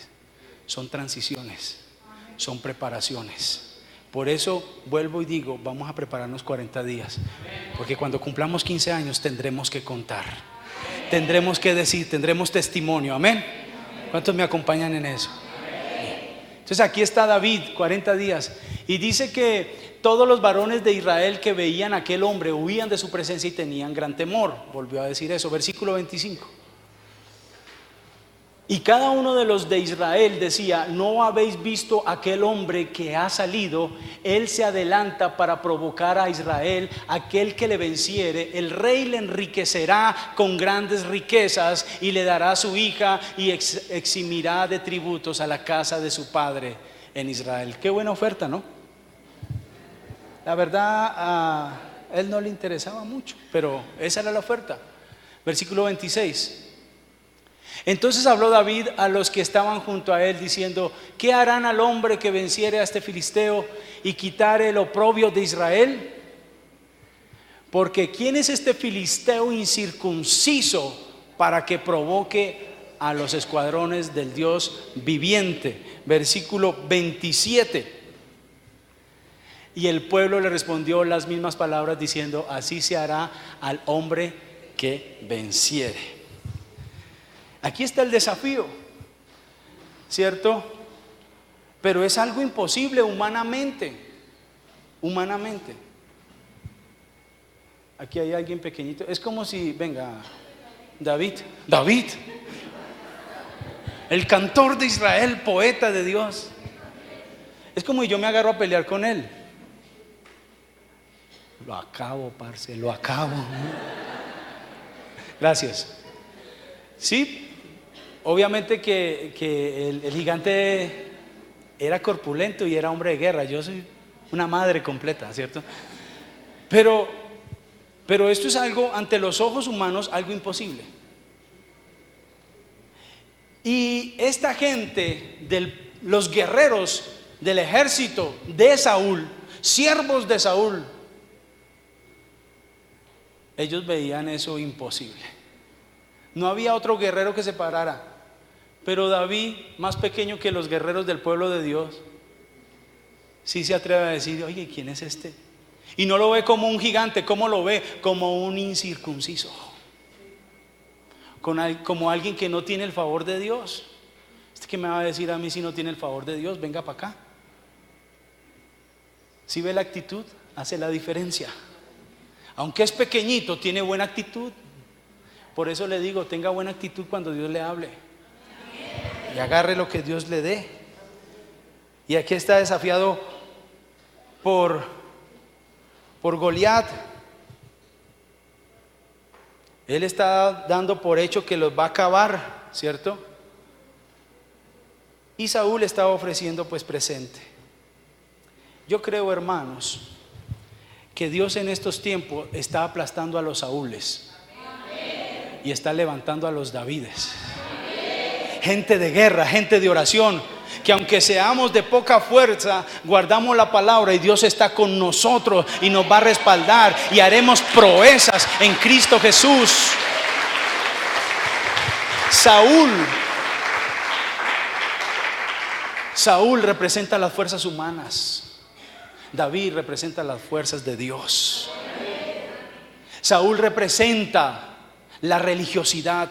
Son transiciones, son preparaciones. Por eso vuelvo y digo, vamos a prepararnos 40 días, porque cuando cumplamos 15 años tendremos que contar, tendremos que decir, tendremos testimonio. Amén. ¿Cuántos me acompañan en eso? Entonces aquí está David, 40 días, y dice que todos los varones de Israel que veían a aquel hombre huían de su presencia y tenían gran temor. Volvió a decir eso, versículo 25. Y cada uno de los de Israel decía: ¿no habéis visto aquel hombre que ha salido? Él se adelanta para provocar a Israel. Aquel que le venciere, el rey le enriquecerá con grandes riquezas y le dará su hija, y eximirá de tributos a la casa de su padre en Israel. Qué buena oferta, ¿no? La verdad, a él no le interesaba mucho, pero esa era la oferta. Versículo 26. Entonces habló David a los que estaban junto a él, diciendo: ¿qué harán al hombre que venciere a este filisteo y quitare el oprobio de Israel? Porque ¿quién es este filisteo incircunciso para que provoque a los escuadrones del Dios viviente? Versículo 27. Y el pueblo le respondió las mismas palabras, diciendo: así se hará al hombre que venciere. Aquí está el desafío, ¿cierto? Pero es algo imposible humanamente. Aquí hay alguien pequeñito. Es como si, venga, David, el cantor de Israel, poeta de Dios. Es como si yo me agarro a pelear con él. Lo acabo, parce, lo acabo. Gracias. Sí. Obviamente que el gigante era corpulento y era hombre de guerra. Yo soy una madre completa, ¿cierto? Pero esto es algo, ante los ojos humanos, algo imposible. Y esta gente los guerreros del ejército de Saúl, siervos de Saúl, ellos veían eso imposible. No había otro guerrero que se parara. Pero David, más pequeño que los guerreros del pueblo de Dios, sí se atreve a decir: oye, ¿quién es este? Y no lo ve como un gigante. ¿Cómo lo ve? Como un incircunciso, como alguien que no tiene el favor de Dios. ¿Qué me va a decir a mí si no tiene el favor de Dios? Venga para acá. Si ve la actitud, hace la diferencia. Aunque es pequeñito, tiene buena actitud. Por eso le digo, tenga buena actitud cuando Dios le hable y agarre lo que Dios le dé. Y aquí está desafiado por Goliat. Él está dando por hecho que los va a acabar, ¿cierto? Y Saúl estaba ofreciendo pues presente. Yo creo, hermanos, que Dios en estos tiempos está aplastando a los Saúles y está levantando a los Davides. Gente de guerra, gente de oración, que aunque seamos de poca fuerza, guardamos la palabra y Dios está con nosotros y nos va a respaldar y haremos proezas en Cristo Jesús. Saúl representa las fuerzas humanas. David representa las fuerzas de Dios. Saúl representa la religiosidad.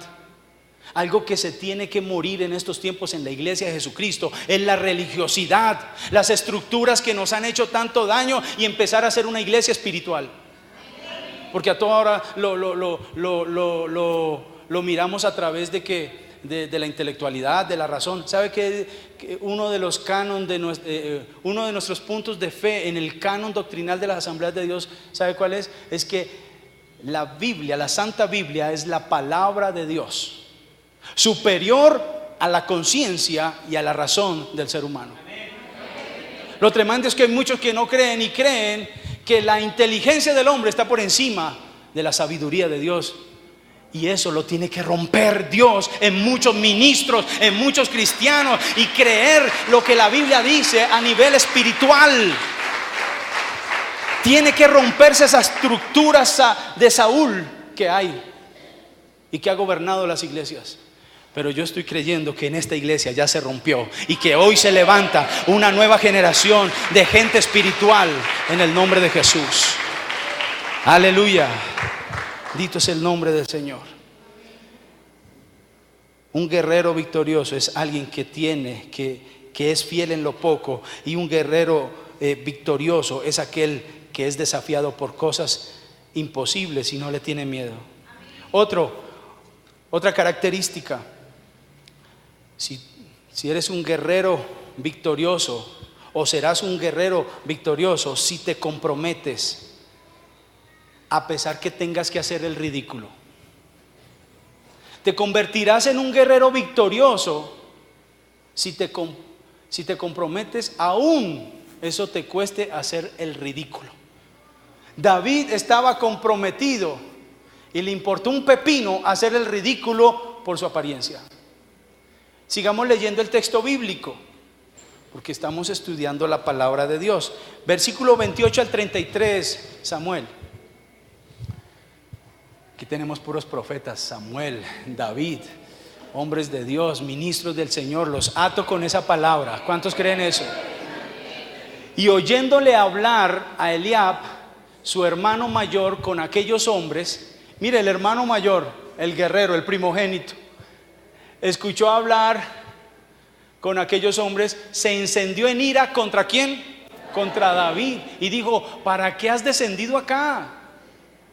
Algo que se tiene que morir en estos tiempos en la iglesia de Jesucristo es la religiosidad, las estructuras que nos han hecho tanto daño, y empezar a ser una iglesia espiritual. Porque a toda hora lo miramos a través de la intelectualidad, de la razón. ¿Sabe que uno de los cánones uno de nuestros puntos de fe en el canon doctrinal de las Asambleas de Dios, ¿sabe cuál es? Es que la Biblia, la Santa Biblia, es la palabra de Dios, superior a la conciencia y a la razón del ser humano. Lo tremendo es que hay muchos que no creen y creen que la inteligencia del hombre está por encima de la sabiduría de Dios. Y eso lo tiene que romper Dios en muchos ministros, en muchos cristianos, y creer lo que la Biblia dice a nivel espiritual. Tiene que romperse esa estructura de Saúl que hay y que ha gobernado las iglesias. Pero yo estoy creyendo que en esta iglesia ya se rompió y que hoy se levanta una nueva generación de gente espiritual en el nombre de Jesús. Aleluya. Bendito es el nombre del Señor. Un guerrero victorioso es alguien que es fiel en lo poco, y un guerrero victorioso es aquel que es desafiado por cosas imposibles y no le tiene miedo. Otra característica: si eres un guerrero victorioso, o serás un guerrero victorioso si te comprometes, a pesar que tengas que hacer el ridículo. Te convertirás en un guerrero victorioso si te comprometes, aún eso te cueste hacer el ridículo. David estaba comprometido y le importó un pepino hacer el ridículo por su apariencia. Sigamos leyendo el texto bíblico, porque estamos estudiando la palabra de Dios. Versículo 28 al 33, Samuel. Aquí tenemos puros profetas: Samuel, David, hombres de Dios, ministros del Señor. Los ato con esa palabra. ¿Cuántos creen eso? Y oyéndole hablar a Eliab, su hermano mayor, con aquellos hombres. Mire, el hermano mayor, el guerrero, el primogénito, escuchó hablar con aquellos hombres, se encendió en ira. ¿Contra quién? Contra David. Y dijo: ¿para qué has descendido acá?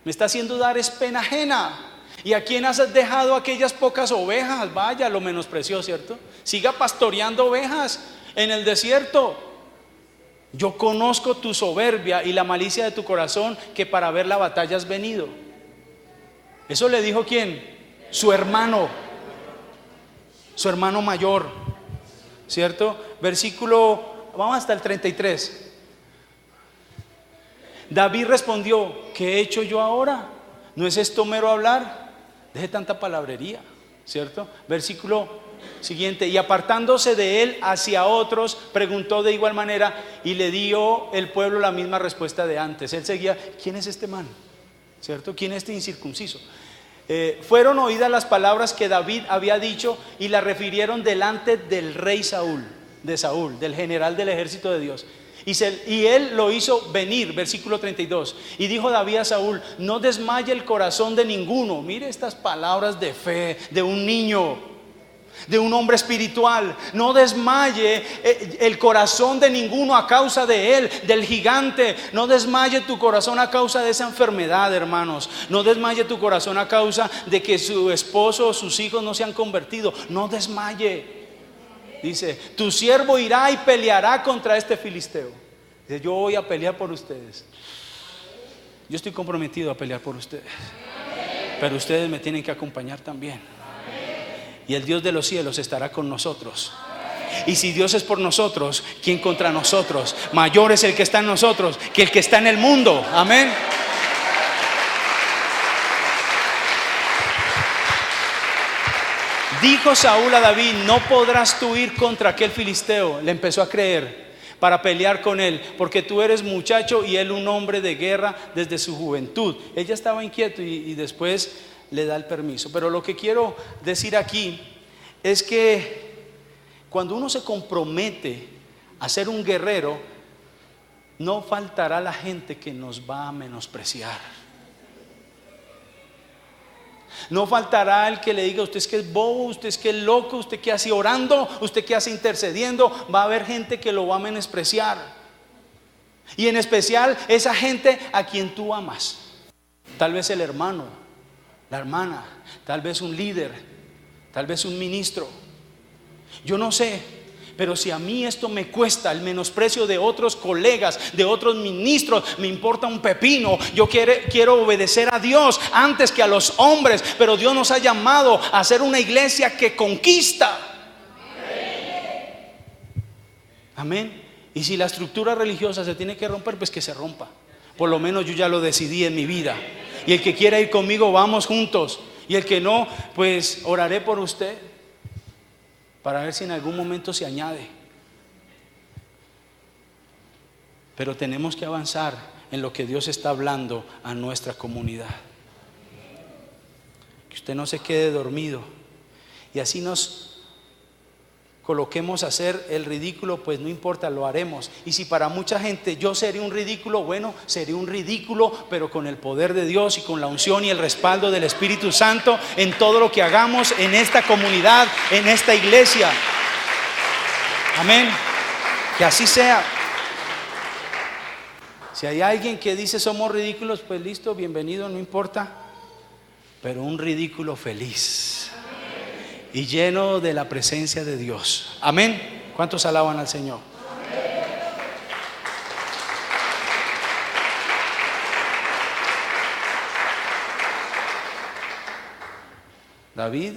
Me está haciendo dar es pena ajena. ¿Y a quién has dejado aquellas pocas ovejas? Vaya, lo menospreció, ¿cierto? Siga pastoreando ovejas en el desierto. Yo conozco tu soberbia y la malicia de tu corazón, que para ver la batalla has venido. Eso le dijo ¿quién? Su hermano mayor, ¿cierto? Vamos hasta el 33. David respondió: ¿qué he hecho yo ahora? ¿No es esto mero hablar? Deje tanta palabrería, ¿cierto? Versículo Siguiente, y apartándose de él hacia otros, preguntó de igual manera, y le dio el pueblo la misma respuesta de antes. Él seguía, ¿quién es este man? ¿Cierto? ¿Quién es este incircunciso? Fueron oídas las palabras que David había dicho y las refirieron delante del rey Saúl, del general del ejército de Dios. Y él lo hizo venir, versículo 32. Y dijo David a Saúl, no desmaye el corazón de ninguno. Mire estas palabras de fe de un niño, de un hombre espiritual. No desmaye el corazón de ninguno a causa de él, del gigante. No desmaye tu corazón a causa de esa enfermedad, hermanos. No desmaye tu corazón a causa de que su esposo o sus hijos no se han convertido. No desmaye. Dice, tu siervo irá y peleará contra este filisteo. Dice, yo voy a pelear por ustedes. Yo estoy comprometido a pelear por ustedes, pero ustedes me tienen que acompañar también. Y el Dios de los cielos estará con nosotros. Y si Dios es por nosotros, ¿quién contra nosotros? Mayor es el que está en nosotros que el que está en el mundo. Amén. Dijo Saúl a David, no podrás tú ir contra aquel filisteo. Le empezó a creer para pelear con él, porque tú eres muchacho y él un hombre de guerra desde su juventud. Ella estaba inquieto y después le da el permiso. Pero lo que quiero decir aquí es que cuando uno se compromete a ser un guerrero, no faltará la gente que nos va a menospreciar. No faltará el que le diga, usted es que es bobo, usted es que es loco, usted que hace orando, usted que hace intercediendo. Va a haber gente que lo va a menospreciar. Y en especial esa gente a quien tú amas. Tal vez el hermano, la hermana, tal vez un líder, tal vez un ministro. Yo no sé. Pero si a mí esto me cuesta el menosprecio de otros colegas, de otros ministros, me importa un pepino. Yo quiero obedecer a Dios antes que a los hombres. Pero Dios nos ha llamado a ser una iglesia que conquista. Amén. Y si la estructura religiosa se tiene que romper, pues que se rompa. Por lo menos yo ya lo decidí en mi vida. Y el que quiera ir conmigo, vamos juntos. Y el que no, pues oraré por usted, para ver si en algún momento se añade. Pero tenemos que avanzar en lo que Dios está hablando a nuestra comunidad. Que usted no se quede dormido y así nos coloquemos a hacer el ridículo, pues no importa, lo haremos. Y si para mucha gente yo seré un ridículo, bueno, seré un ridículo, pero con el poder de Dios y con la unción y el respaldo del Espíritu Santo en todo lo que hagamos en esta comunidad, en esta iglesia. Amén. Que así sea. Si hay alguien que dice somos ridículos, pues listo, bienvenido, no importa. Pero un ridículo feliz y lleno de la presencia de Dios. Amén. ¿Cuántos alaban al Señor? David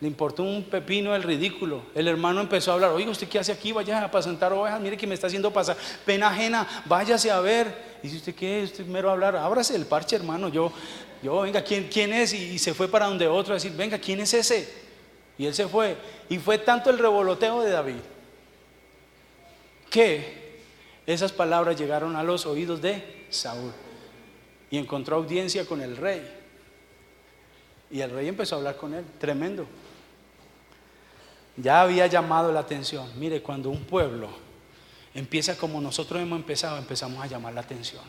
le importó un pepino el ridículo. El hermano empezó a hablar, oiga, ¿usted qué hace aquí? Vaya a apacentar ovejas, mire que me está haciendo pasar pena ajena, váyase a ver. Y dice, ¿usted qué? Usted mero a hablar, ábrase el parche, hermano. Yo venga, ¿quién es? Y se fue para donde otro a decir, venga, ¿quién es ese? Y él se fue. Y fue tanto el revoloteo de David que esas palabras llegaron a los oídos de Saúl y encontró audiencia con el rey. Y el rey empezó a hablar con él, tremendo. Ya había llamado la atención. Mire, cuando un pueblo empieza como nosotros hemos empezado, empezamos a llamar la atención.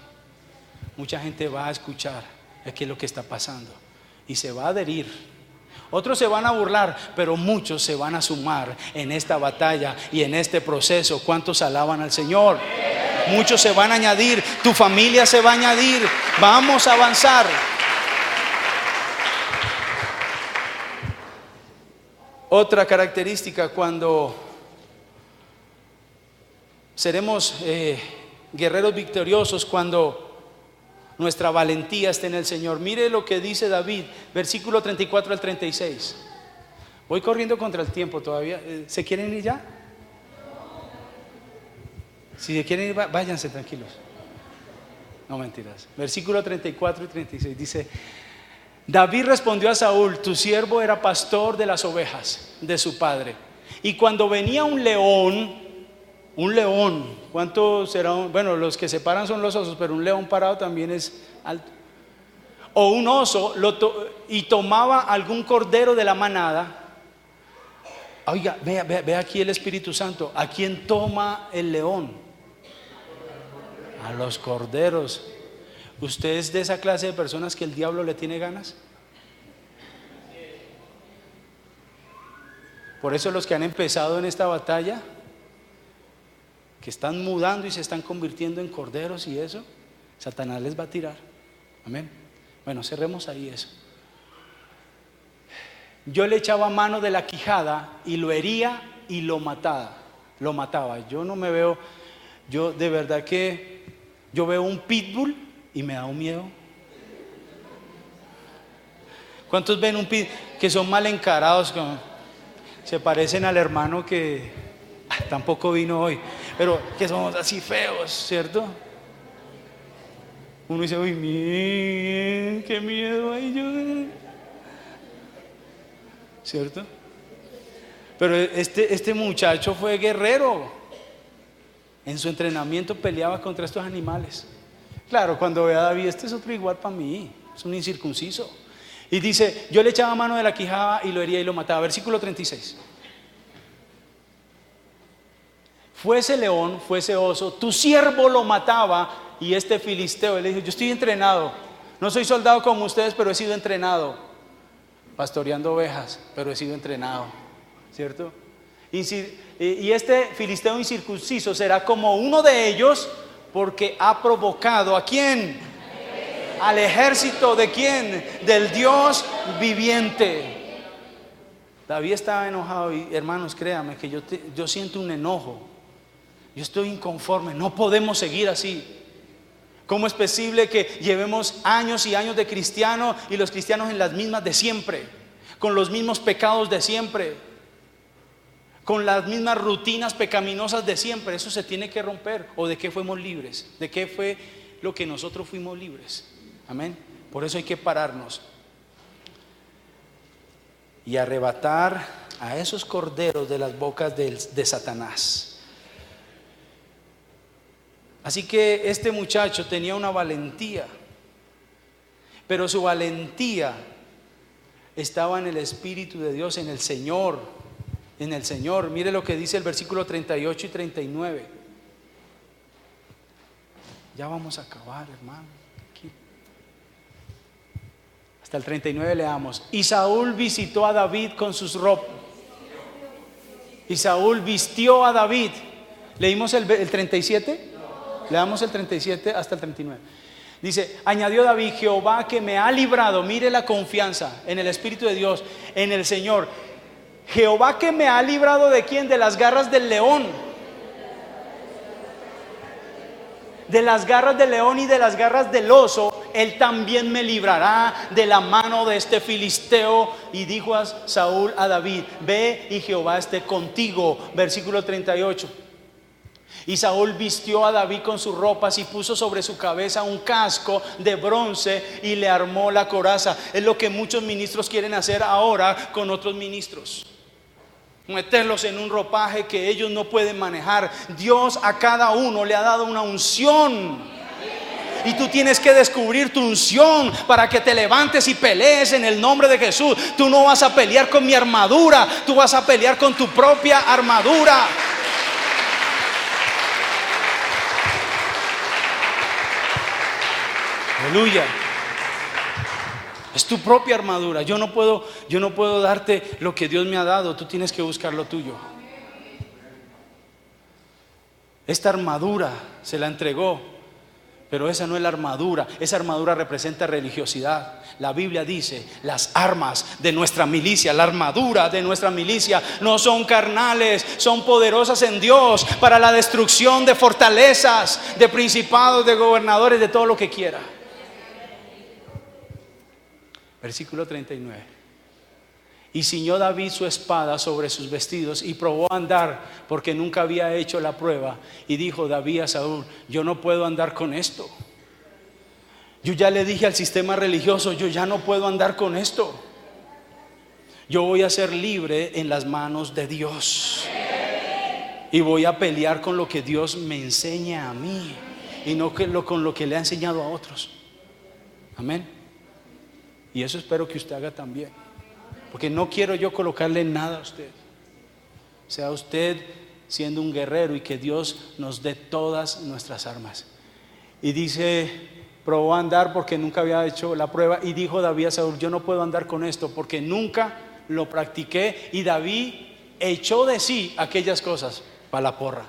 Mucha gente va a escuchar qué es lo que está pasando y se va a adherir. Otros se van a burlar, pero muchos se van a sumar en esta batalla y en este proceso. ¿Cuántos alaban al Señor? Muchos se van a añadir, tu familia se va a añadir. Vamos a avanzar. Otra característica cuando seremos guerreros victoriosos, cuando nuestra valentía está en el Señor. Mire lo que dice David, versículo 34 al 36. Voy corriendo contra el tiempo todavía. ¿Se quieren ir ya? Si se quieren ir, váyanse tranquilos. No, mentiras. Versículo 34 y 36 dice: David respondió a Saúl: tu siervo era pastor de las ovejas de su padre, y cuando venía un león, ¿cuántos será? Bueno, los que se paran son los osos, pero un león parado también es alto. O un oso, y tomaba algún cordero de la manada. Oiga, ve aquí el Espíritu Santo. ¿A quién toma el león? A los corderos. ¿Usted es de esa clase de personas que el diablo le tiene ganas? Por eso los que han empezado en esta batalla, que están mudando y se están convirtiendo en corderos y eso, Satanás les va a tirar. Amén. Bueno, cerremos ahí eso. Yo le echaba mano de la quijada y lo hería y lo mataba. Yo no me veo, yo de verdad que yo veo un pitbull y me da un miedo. ¿Cuántos ven un pitbull que son mal encarados? Se parecen al hermano que tampoco vino hoy, pero que somos así feos, ¿cierto? Uno dice: uy, miren, qué miedo hay yo, ¿cierto? Pero este muchacho fue guerrero. En su entrenamiento peleaba contra estos animales. Claro, cuando ve a David, este es otro igual para mí, es un incircunciso. Y dice: yo le echaba mano de la quijada y lo hería y lo mataba. Versículo 36. Fuese león, fuese oso, tu siervo lo mataba. Y este filisteo, él le dijo: yo estoy entrenado, no soy soldado como ustedes, pero he sido entrenado, pastoreando ovejas, pero he sido entrenado, ¿cierto? Y este filisteo incircunciso será como uno de ellos, porque ha provocado ¿a quién? Al ejército de quién? Del Dios viviente. David estaba enojado y, hermanos, créanme que yo siento un enojo. Yo estoy inconforme, no podemos seguir así. ¿Cómo es posible que llevemos años y años de cristiano y los cristianos en las mismas de siempre, con los mismos pecados de siempre, con las mismas rutinas pecaminosas de siempre? Eso se tiene que romper. ¿O de qué fuimos libres? ¿De qué fue lo que nosotros fuimos libres? Amén. Por eso hay que pararnos y arrebatar a esos corderos de las bocas de Satanás. Así que este muchacho tenía una valentía, pero su valentía estaba en el Espíritu de Dios, en el Señor. Mire lo que dice el versículo 38 y 39. Ya vamos a acabar, hermano. Aquí. Hasta el 39 leamos. Y Saúl visitó a David con sus ropas. Y Saúl vistió a David. ¿Leímos el 37? Leamos el 37 hasta el 39. Dice: añadió David: Jehová que me ha librado. Mire la confianza en el Espíritu de Dios, en el Señor. Jehová que me ha librado ¿de quién? De las garras del león. De las garras del león y de las garras del oso, él también me librará de la mano de este filisteo. Y dijo a Saúl a David: ve y Jehová esté contigo. Versículo 38. Y Saúl vistió a David con sus ropas y puso sobre su cabeza un casco de bronce y le armó la coraza. Es lo que muchos ministros quieren hacer ahora con otros ministros, meterlos en un ropaje que ellos no pueden manejar. Dios a cada uno le ha dado una unción, y tú tienes que descubrir tu unción para que te levantes y pelees en el nombre de Jesús. Tú no vas a pelear con mi armadura, tú vas a pelear con tu propia armadura. Aleluya. Es tu propia armadura. Yo no puedo darte lo que Dios me ha dado. Tú tienes que buscar lo tuyo. Esta armadura se la entregó, pero esa no es la armadura. Esa armadura representa religiosidad. La Biblia dice: las armas de nuestra milicia, la armadura de nuestra milicia no son carnales, son poderosas en Dios para la destrucción de fortalezas, de principados, de gobernadores, de todo lo que quiera. Versículo 39. Y ciñó David su espada sobre sus vestidos y probó a andar, porque nunca había hecho la prueba. Y dijo David a Saúl: yo no puedo andar con esto. Yo ya le dije al sistema religioso, yo ya no puedo andar con esto. Yo voy a ser libre en las manos de Dios. Y voy a pelear con lo que Dios me enseña a mí y no con lo que le ha enseñado a otros. Amén. Y eso espero que usted haga también, porque no quiero yo colocarle nada a usted. Sea usted siendo un guerrero y que Dios nos dé todas nuestras armas. Y dice, probó a andar porque nunca había hecho la prueba, y dijo David a Saúl, yo no puedo andar con esto porque nunca lo practiqué. Y David echó de sí aquellas cosas para la porra.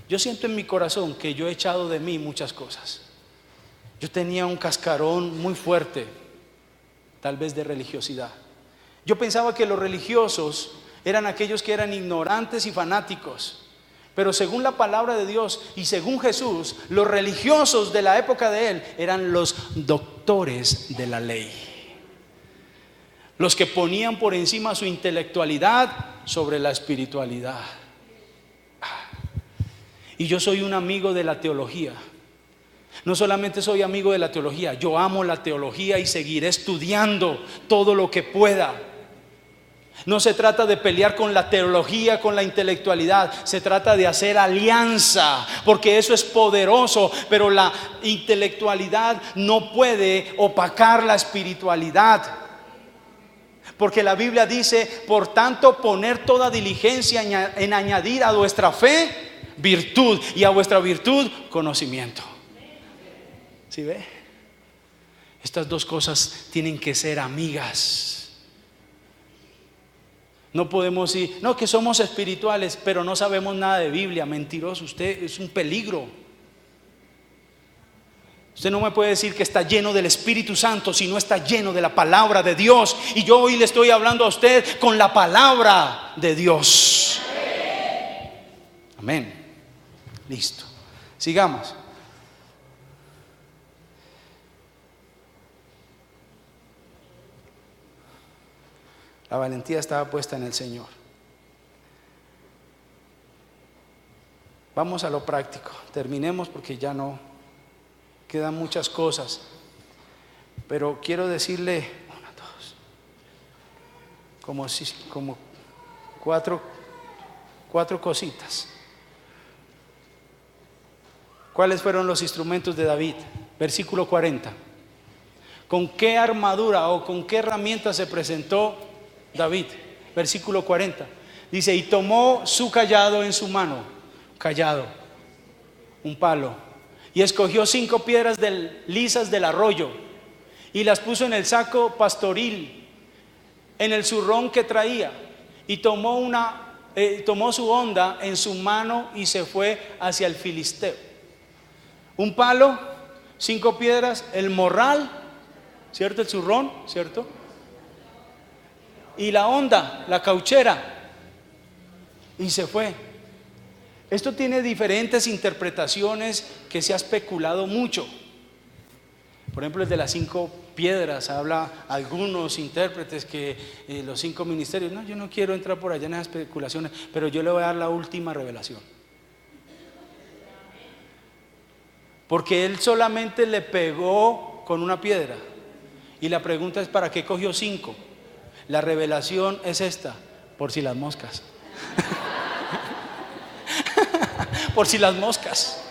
Yo siento en mi corazón que yo he echado de mí muchas cosas. Yo tenía un cascarón muy fuerte, tal vez de religiosidad. Yo pensaba que los religiosos eran aquellos que eran ignorantes y fanáticos, pero según la palabra de Dios y según Jesús, los religiosos de la época de él eran los doctores de la ley, los que ponían por encima su intelectualidad sobre la espiritualidad. Y yo soy un amigo de la teología. No solamente soy amigo de la teología, yo amo la teología y seguiré estudiando todo lo que pueda. No se trata de pelear con la teología, con la intelectualidad. Se trata de hacer alianza, porque eso es poderoso. Pero la intelectualidad no puede opacar la espiritualidad, porque la Biblia dice, por tanto, poner toda diligencia en añadir a vuestra fe virtud, y a vuestra virtud conocimiento. ¿Sí ve? Estas dos cosas tienen que ser amigas. No podemos decir, no, que somos espirituales, pero no sabemos nada de Biblia. Mentiroso, usted es un peligro. Usted no me puede decir que está lleno del Espíritu Santo si no está lleno de la palabra de Dios. Y yo hoy le estoy hablando a usted con la palabra de Dios. Amén. Listo. Sigamos. La valentía estaba puesta en el Señor. Vamos a lo práctico. Terminemos porque ya no quedan muchas cosas. Pero quiero decirle como cuatro cositas. ¿Cuáles fueron los instrumentos de David? Versículo 40. ¿Con qué armadura o con qué herramienta se presentó David? Versículo 40. Dice, y tomó su cayado en su mano. Cayado, un palo. Y escogió 5 piedras lisas del arroyo y las puso en el saco pastoril, en el zurrón que traía. Y tomó su honda en su mano y se fue hacia el filisteo. Un palo, 5 piedras, el morral, ¿cierto? El zurrón, ¿cierto? Y la honda, la cauchera. Y se fue. Esto tiene diferentes interpretaciones que se ha especulado mucho. Por ejemplo, el de las 5 piedras, habla algunos intérpretes que los 5 ministerios. No, yo no quiero entrar por allá en esas especulaciones, pero yo le voy a dar la última revelación. Porque él solamente le pegó con una piedra. Y la pregunta es, ¿para qué cogió 5? La revelación es esta: por si las moscas. Por si las moscas.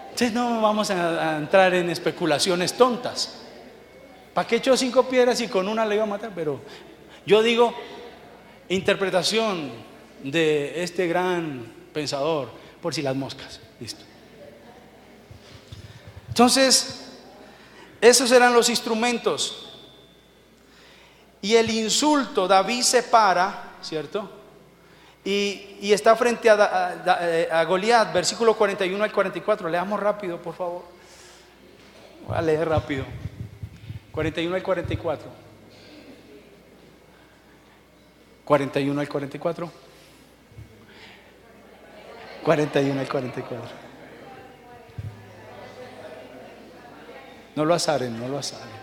Entonces no vamos a entrar en especulaciones tontas. ¿Para qué echó 5 piedras y con una le iba a matar? Pero yo digo, interpretación de este gran pensador, por si las moscas. Listo. Entonces, esos eran los instrumentos. Y el insulto, David se para, ¿cierto? Y está frente a Goliat, versículo 41 al 44. Leamos rápido, por favor. Voy a leer rápido. 41 al 44. 41 al 44. 41 al 44. No lo azaren, no lo azaren.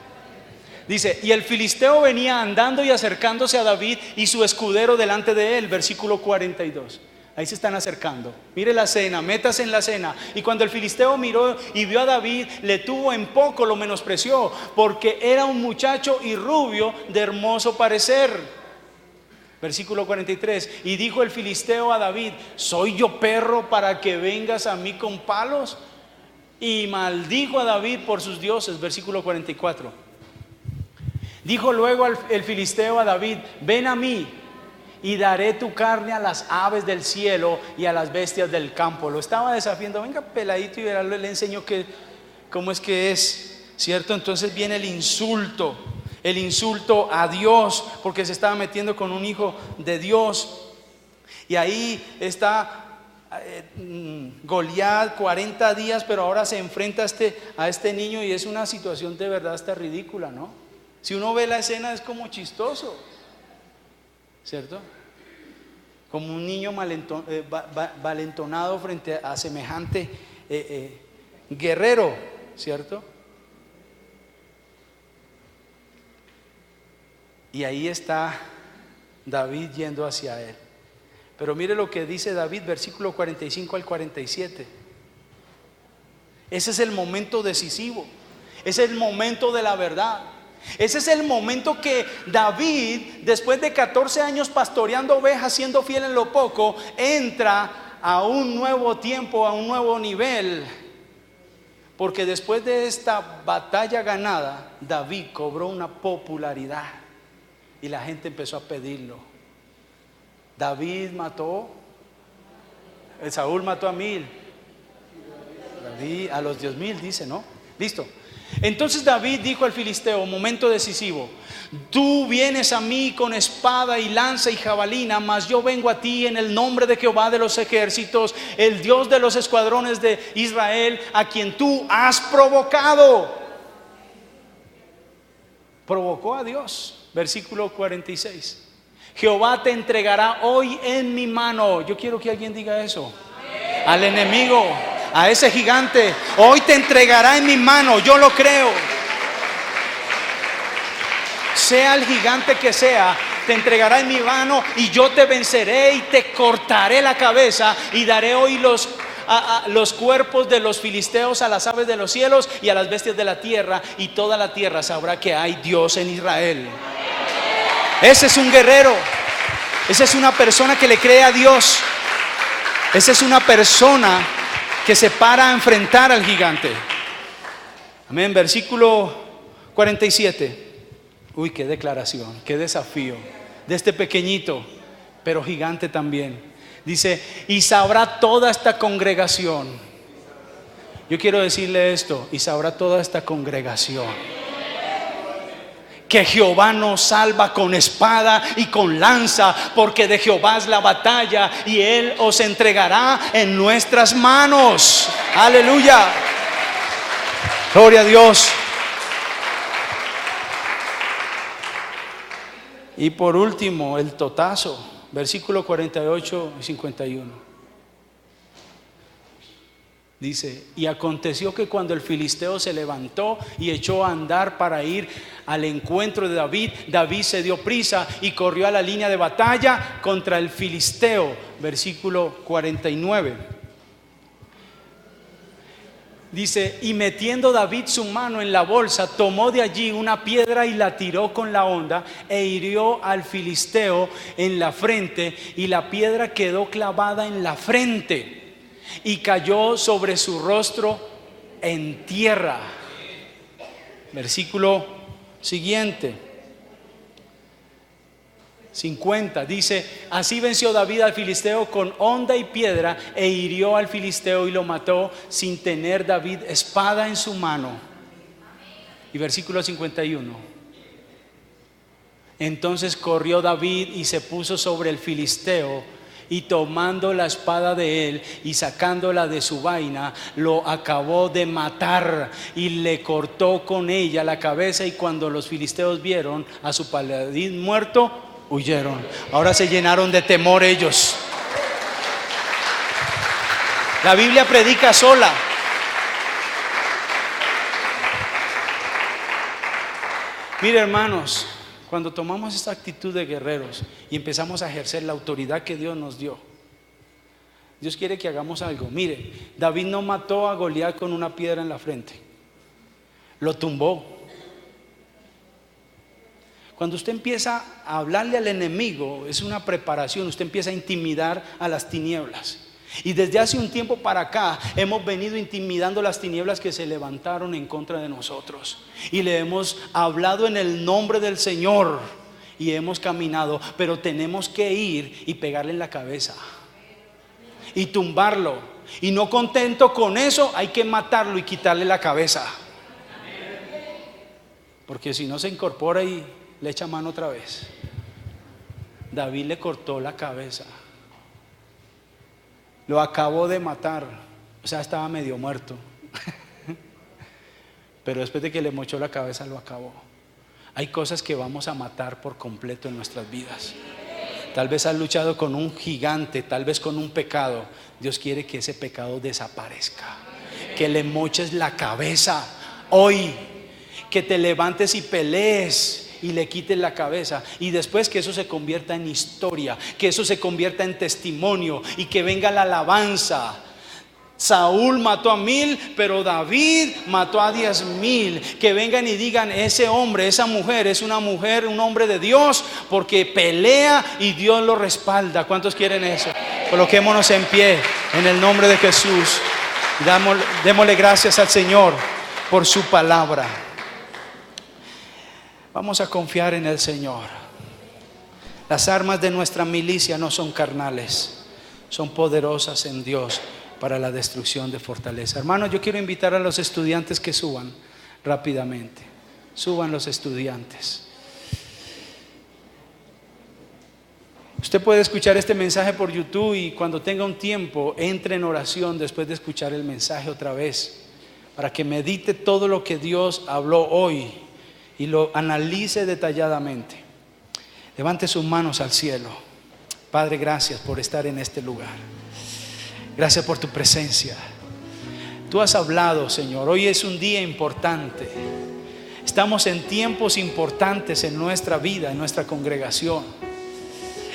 Dice, y el filisteo venía andando y acercándose a David y su escudero delante de él, versículo 42. Ahí se están acercando. Mire la cena, métase en la cena. Y cuando el filisteo miró y vio a David, le tuvo en poco, lo menospreció, porque era un muchacho y rubio de hermoso parecer. Versículo 43. Y dijo el filisteo a David: ¿soy yo perro para que vengas a mí con palos? Y maldijo a David por sus dioses. Versículo 44. Dijo luego el filisteo a David: ven a mí y daré tu carne a las aves del cielo y a las bestias del campo. Lo estaba desafiando. Venga, peladito, y verá, le enseño cómo es que es, ¿cierto? Entonces viene el insulto a Dios, porque se estaba metiendo con un hijo de Dios. Y ahí está Goliat, 40 días, pero ahora se enfrenta a este niño, y es una situación de verdad hasta ridícula, ¿no? Si uno ve la escena es como chistoso, ¿cierto? Como un niño valentonado frente a semejante guerrero, ¿cierto? Y ahí está David yendo hacia él. Pero mire lo que dice David, versículo 45 al 47. Ese es el momento decisivo. Ese es el momento de la verdad. Ese es el momento que David, después de 14 años pastoreando ovejas, siendo fiel en lo poco, entra a un nuevo tiempo, a un nuevo nivel. Porque después de esta batalla ganada, David cobró una popularidad y la gente empezó a pedirlo. David mató, Saúl mató a 1000, David a los 10,000, dice, ¿no? Listo. Entonces David dijo al filisteo, momento decisivo: tú vienes a mí con espada y lanza y jabalina, mas yo vengo a ti en el nombre de Jehová de los ejércitos, el Dios de los escuadrones de Israel, a quien tú has provocado. Provocó a Dios. Versículo 46. Jehová te entregará hoy en mi mano. Yo quiero que alguien diga eso. Al enemigo, a ese gigante, hoy te entregará en mi mano. Yo lo creo. Sea el gigante que sea, te entregará en mi mano, y yo te venceré y te cortaré la cabeza, y daré hoy los cuerpos de los filisteos a las aves de los cielos y a las bestias de la tierra, y toda la tierra sabrá que hay Dios en Israel. Ese es un guerrero. Esa es una persona que le cree a Dios. Esa es una persona que se para a enfrentar al gigante. Amén. Versículo 47. Uy, qué declaración, qué desafío de este pequeñito, pero gigante también. Dice: y sabrá toda esta congregación. Yo quiero decirle esto: y sabrá toda esta congregación que Jehová nos salva con espada y con lanza, porque de Jehová es la batalla, y Él os entregará en nuestras manos. Aleluya. Gloria a Dios. Y por último, el totazo, versículo 48 y 51. Dice: y aconteció que cuando el filisteo se levantó y echó a andar para ir al encuentro de David, David se dio prisa y corrió a la línea de batalla contra el filisteo. Versículo 49. Dice: y metiendo David su mano en la bolsa, tomó de allí una piedra y la tiró con la honda, e hirió al filisteo en la frente, y la piedra quedó clavada en la frente y cayó sobre su rostro en tierra. Versículo siguiente, 50. Dice: así venció David al filisteo con honda y piedra, e hirió al filisteo y lo mató, sin tener David espada en su mano. Y versículo 51. Entonces corrió David y se puso sobre el filisteo, y tomando la espada de él y sacándola de su vaina, lo acabó de matar y le cortó con ella la cabeza. Y cuando los filisteos vieron a su paladín muerto, huyeron. Ahora se llenaron de temor ellos. La Biblia predica sola. Mire, hermanos, cuando tomamos esta actitud de guerreros y empezamos a ejercer la autoridad que Dios nos dio, Dios quiere que hagamos algo. Mire, David no mató a Goliat con una piedra en la frente, lo tumbó. Cuando usted empieza a hablarle al enemigo, es una preparación. Usted empieza a intimidar a las tinieblas. Y desde hace un tiempo para acá hemos venido intimidando las tinieblas que se levantaron en contra de nosotros. Y le hemos hablado en el nombre del Señor y hemos caminado. Pero tenemos que ir y pegarle en la cabeza y tumbarlo. Y no contento con eso, hay que matarlo y quitarle la cabeza. Porque si no se incorpora y le echa mano otra vez. David le cortó la cabeza, lo acabó de matar, o sea, estaba medio muerto. Pero después de que le mochó la cabeza, lo acabó. Hay cosas que vamos a matar por completo en nuestras vidas. Tal vez has luchado con un gigante, tal vez con un pecado. Dios quiere que ese pecado desaparezca, que le moches la cabeza hoy, que te levantes y pelees y le quites la cabeza, y después que eso se convierta en historia, que eso se convierta en testimonio y que venga la alabanza. Saúl mató a 1000, pero David mató a 10,000. Que vengan y digan: ese hombre, esa mujer es una mujer, un hombre de Dios, porque pelea y Dios lo respalda. ¿Cuántos quieren eso? Coloquémonos en pie en el nombre de Jesús. Démosle gracias al Señor por su palabra. Vamos a confiar en el Señor. Las armas de nuestra milicia no son carnales, son poderosas en Dios para la destrucción de fortaleza. Hermanos, yo quiero invitar a los estudiantes que suban rápidamente. Suban los estudiantes. Usted puede escuchar este mensaje por YouTube y cuando tenga un tiempo, entre en oración después de escuchar el mensaje otra vez, para que medite todo lo que Dios habló hoy y lo analice detalladamente. Levante sus manos al cielo. Padre, gracias por estar en este lugar. Gracias por tu presencia. Tú has hablado, Señor. Hoy es un día importante. Estamos en tiempos importantes en nuestra vida, en nuestra congregación.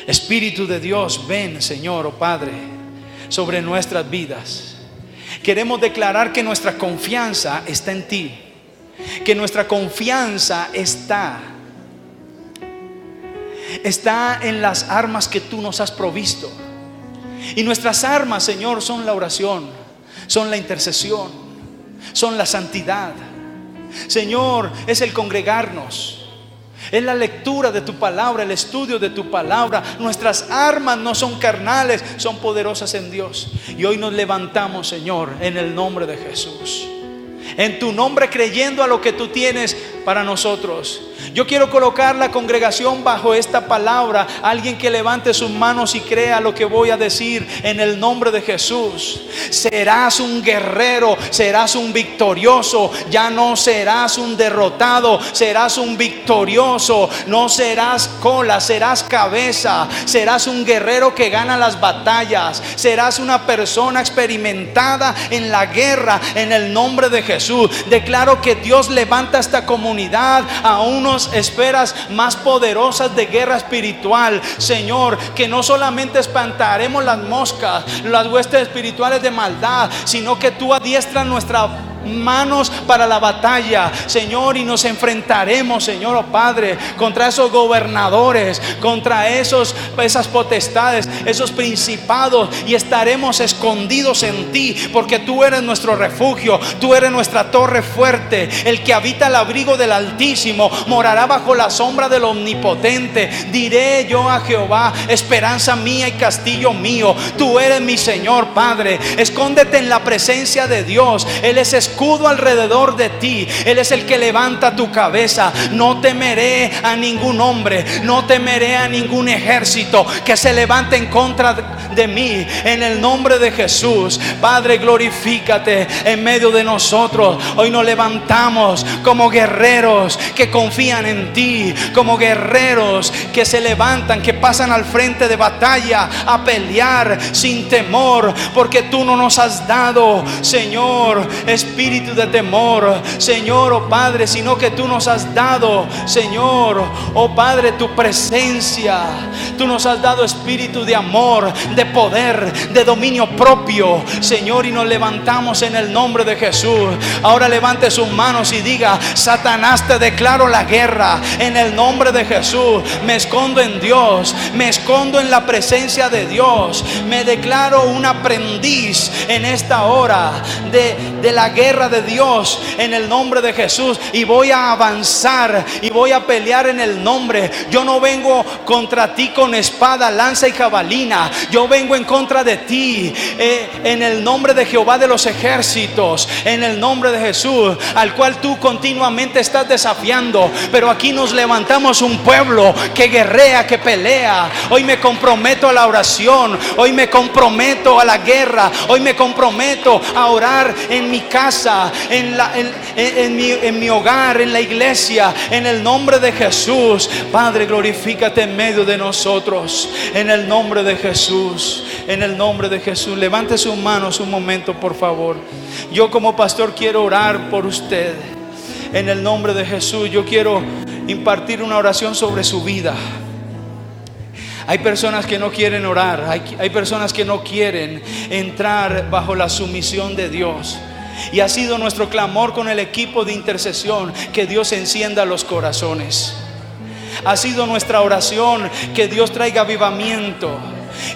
Espíritu de Dios, ven, Señor, oh Padre, sobre nuestras vidas. Queremos declarar que nuestra confianza está en ti, que nuestra confianza está en las armas que tú nos has provisto. Y nuestras armas, Señor, son la oración, son la intercesión, son la santidad. Señor, es el congregarnos, es la lectura de tu palabra, el estudio de tu palabra. Nuestras armas no son carnales, son poderosas en Dios. Y hoy nos levantamos, Señor, en el nombre de Jesús, en tu nombre, creyendo a lo que tú tienes para nosotros. Yo quiero colocar la congregación bajo esta palabra. Alguien que levante sus manos y crea lo que voy a decir en el nombre de Jesús. Serás un guerrero, serás un victorioso. Ya no serás un derrotado, serás un victorioso. No serás cola, serás cabeza. Serás un guerrero que gana las batallas. Serás una persona experimentada en la guerra en el nombre de Jesús. Declaro que Dios levanta esta comunidad a unos esferas más poderosas de guerra espiritual, Señor, que no solamente espantaremos las moscas, las huestes espirituales de maldad, sino que tú adiestras nuestras manos para la batalla, Señor, y nos enfrentaremos, Señor, oh Padre, contra esos gobernadores, contra esas potestades, esos principados, y estaremos escondidos en ti, porque tú eres nuestro refugio, tú eres nuestra torre fuerte. El que habita al abrigo del Altísimo morará bajo la sombra del Omnipotente. Diré yo a Jehová, esperanza mía y castillo mío. Tú eres mi Señor, Padre. Escóndete en la presencia de Dios. Él es escudo alrededor de ti. Él es el que levanta tu cabeza. No temeré a ningún hombre, no temeré a ningún ejército que se levante en contra de mí. En el nombre de Jesús, Padre, glorifícate en medio de nosotros. Hoy nos levantamos como guerreros que confían en ti, como guerreros que se levantan, que pasan al frente de batalla a pelear sin temor, porque tú no nos has dado, Señor, espíritu espíritu de temor, Señor, oh Padre, sino que tú nos has dado, Señor, oh Padre, tu presencia. Tú nos has dado espíritu de amor, de poder, de dominio propio, Señor, y nos levantamos en el nombre de Jesús. Ahora levante sus manos y diga: Satanás, te declaro la guerra en el nombre de Jesús. Me escondo en Dios, me escondo en la presencia de Dios. Me declaro un aprendiz en esta hora de la guerra de Dios en el nombre de Jesús, y voy a avanzar y voy a pelear en el nombre. Yo no vengo contra ti con espada, lanza y jabalina. Yo vengo en contra de ti en el nombre de Jehová de los ejércitos, en el nombre de Jesús, al cual tú continuamente estás desafiando. Pero aquí nos levantamos un pueblo que guerrea, que pelea. Hoy me comprometo a la oración, hoy me comprometo a la guerra, hoy me comprometo a orar en mi casa, en mi hogar, en la iglesia, en el nombre de Jesús. Padre, glorifícate en medio de nosotros, en el nombre de Jesús, en el nombre de Jesús. Levante sus manos un momento, por favor. Yo como pastor quiero orar por usted en el nombre de Jesús. Yo quiero impartir una oración sobre su vida. Hay personas que no quieren orar, hay personas que no quieren entrar bajo la sumisión de Dios. Y ha sido nuestro clamor con el equipo de intercesión que Dios encienda los corazones. Ha sido nuestra oración que Dios traiga avivamiento,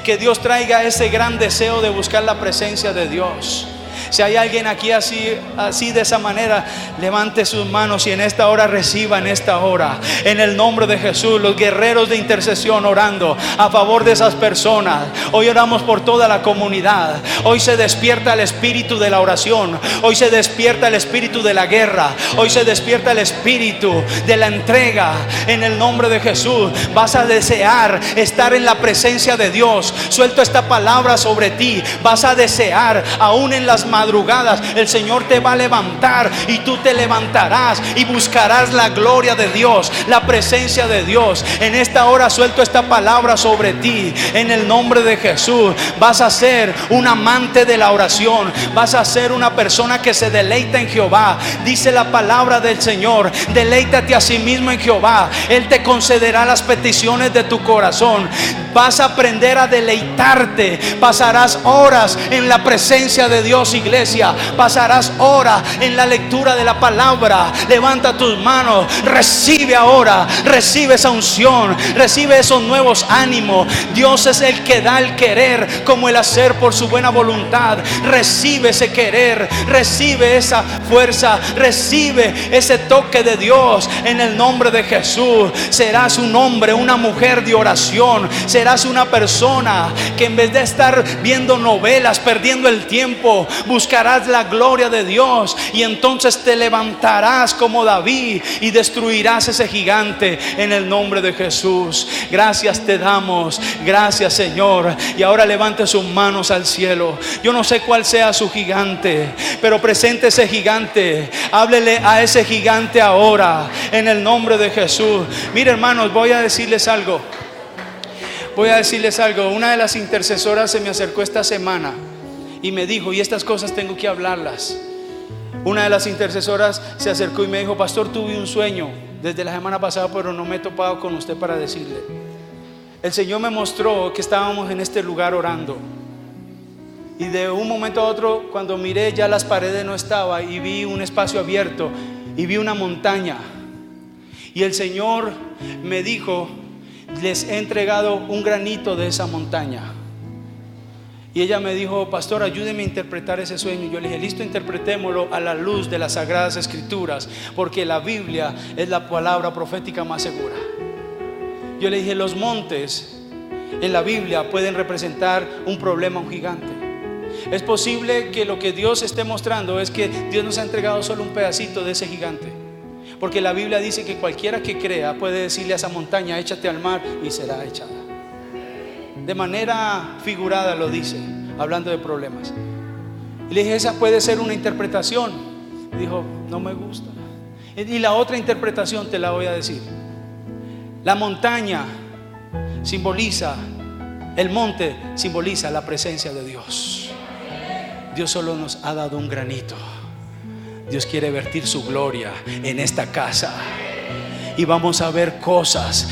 que Dios traiga ese gran deseo de buscar la presencia de Dios. Si hay alguien aquí así de esa manera, levante sus manos y en esta hora reciba, en esta hora, en el nombre de Jesús, los guerreros de intercesión orando a favor de esas personas. Hoy oramos por toda la comunidad. Hoy se despierta el espíritu de la oración. Hoy se despierta el espíritu de la guerra. Hoy se despierta el espíritu de la entrega en el nombre de Jesús. Vas a desear estar en la presencia de Dios. Suelto esta palabra sobre ti. Vas a desear, aún en las madrugadas, el Señor te va a levantar y tú te levantarás y buscarás la gloria de Dios, la presencia de Dios. En esta hora suelto esta palabra sobre ti en el nombre de Jesús. Vas a ser un amante de la oración, vas a ser una persona que se deleita en Jehová. Dice la palabra del Señor: deleítate a sí mismo en Jehová, Él te concederá las peticiones de tu corazón. Vas a aprender a deleitarte. Pasarás horas en la presencia de Dios, iglesia. Pasarás horas en la lectura de la palabra. Levanta tus manos, recibe ahora, recibe esa unción, recibe esos nuevos ánimos. Dios es el que da el querer como el hacer por su buena voluntad. Recibe ese querer, recibe esa fuerza, recibe ese toque de Dios en el nombre de Jesús. Serás un hombre, una mujer de oración. Serás una persona que en vez de estar viendo novelas, perdiendo el tiempo, buscarás la gloria de Dios, y entonces te levantarás como David y destruirás ese gigante en el nombre de Jesús. Gracias te damos, gracias Señor. Y ahora levante sus manos al cielo. Yo no sé cuál sea su gigante, pero presente ese gigante. Háblele a ese gigante ahora en el nombre de Jesús. Mire, hermanos, voy a decirles algo. Una de las intercesoras se me acercó esta semana y me dijo, y estas cosas tengo que hablarlas. Una de las intercesoras se acercó y me dijo: pastor, tuve un sueño desde la semana pasada, pero no me he topado con usted para decirle. El Señor me mostró que estábamos en este lugar orando, y de un momento a otro, cuando miré, ya las paredes no estaban y vi un espacio abierto y vi una montaña. Y el Señor me dijo: les he entregado un granito de esa montaña. Y ella me dijo: pastor, ayúdeme a interpretar ese sueño. Yo le dije: listo, interpretémoslo a la luz de las Sagradas Escrituras, porque la Biblia es la palabra profética más segura. Yo le dije: los montes en la Biblia pueden representar un problema, un gigante. Es posible que lo que Dios esté mostrando es que Dios nos ha entregado solo un pedacito de ese gigante, porque la Biblia dice que cualquiera que crea puede decirle a esa montaña: échate al mar, y será echada. De manera figurada lo dice, hablando de problemas. Y le dije: esa puede ser una interpretación. Y dijo: no me gusta. Y la otra interpretación te la voy a decir. La montaña simboliza, el monte simboliza la presencia de Dios. Dios solo nos ha dado un granito. Dios quiere vertir su gloria en esta casa. Y vamos a ver cosas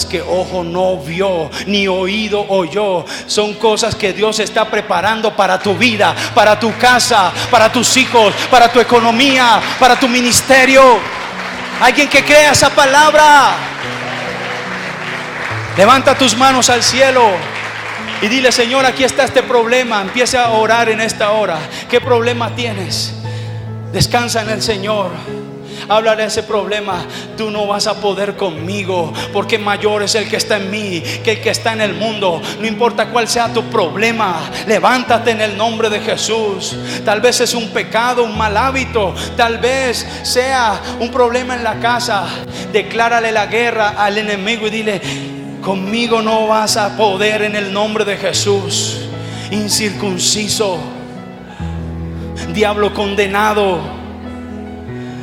que ojo no vio, ni oído oyó. Son cosas que Dios está preparando para tu vida, para tu casa, para tus hijos, para tu economía, para tu ministerio. Alguien que crea esa palabra. Levanta tus manos al cielo y dile: Señor, aquí está este problema. Empieza a orar en esta hora. ¿Qué problema tienes? Descansa en el Señor. Háblale a ese problema: tú no vas a poder conmigo, porque mayor es el que está en mí que el que está en el mundo. No importa cuál sea tu problema, levántate en el nombre de Jesús. Tal vez es un pecado, un mal hábito, tal vez sea un problema en la casa. Declárale la guerra al enemigo y dile: conmigo no vas a poder en el nombre de Jesús. Incircunciso, diablo condenado,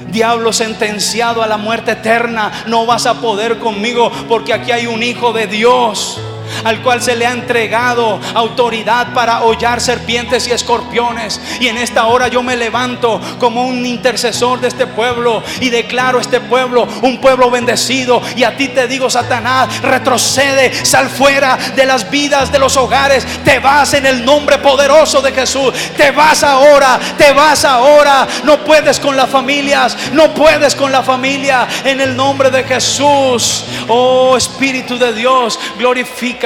diablo sentenciado a la muerte eterna, no vas a poder conmigo, porque aquí hay un hijo de Dios al cual se le ha entregado autoridad para hollar serpientes y escorpiones. Y en esta hora yo me levanto como un intercesor de este pueblo y declaro este pueblo un pueblo bendecido. Y a ti te digo: Satanás, retrocede, sal fuera de las vidas, de los hogares. Te vas en el nombre poderoso de Jesús. Te vas ahora, te vas ahora. No puedes con las familias, no puedes con la familia, en el nombre de Jesús. Oh Espíritu de Dios, glorifícate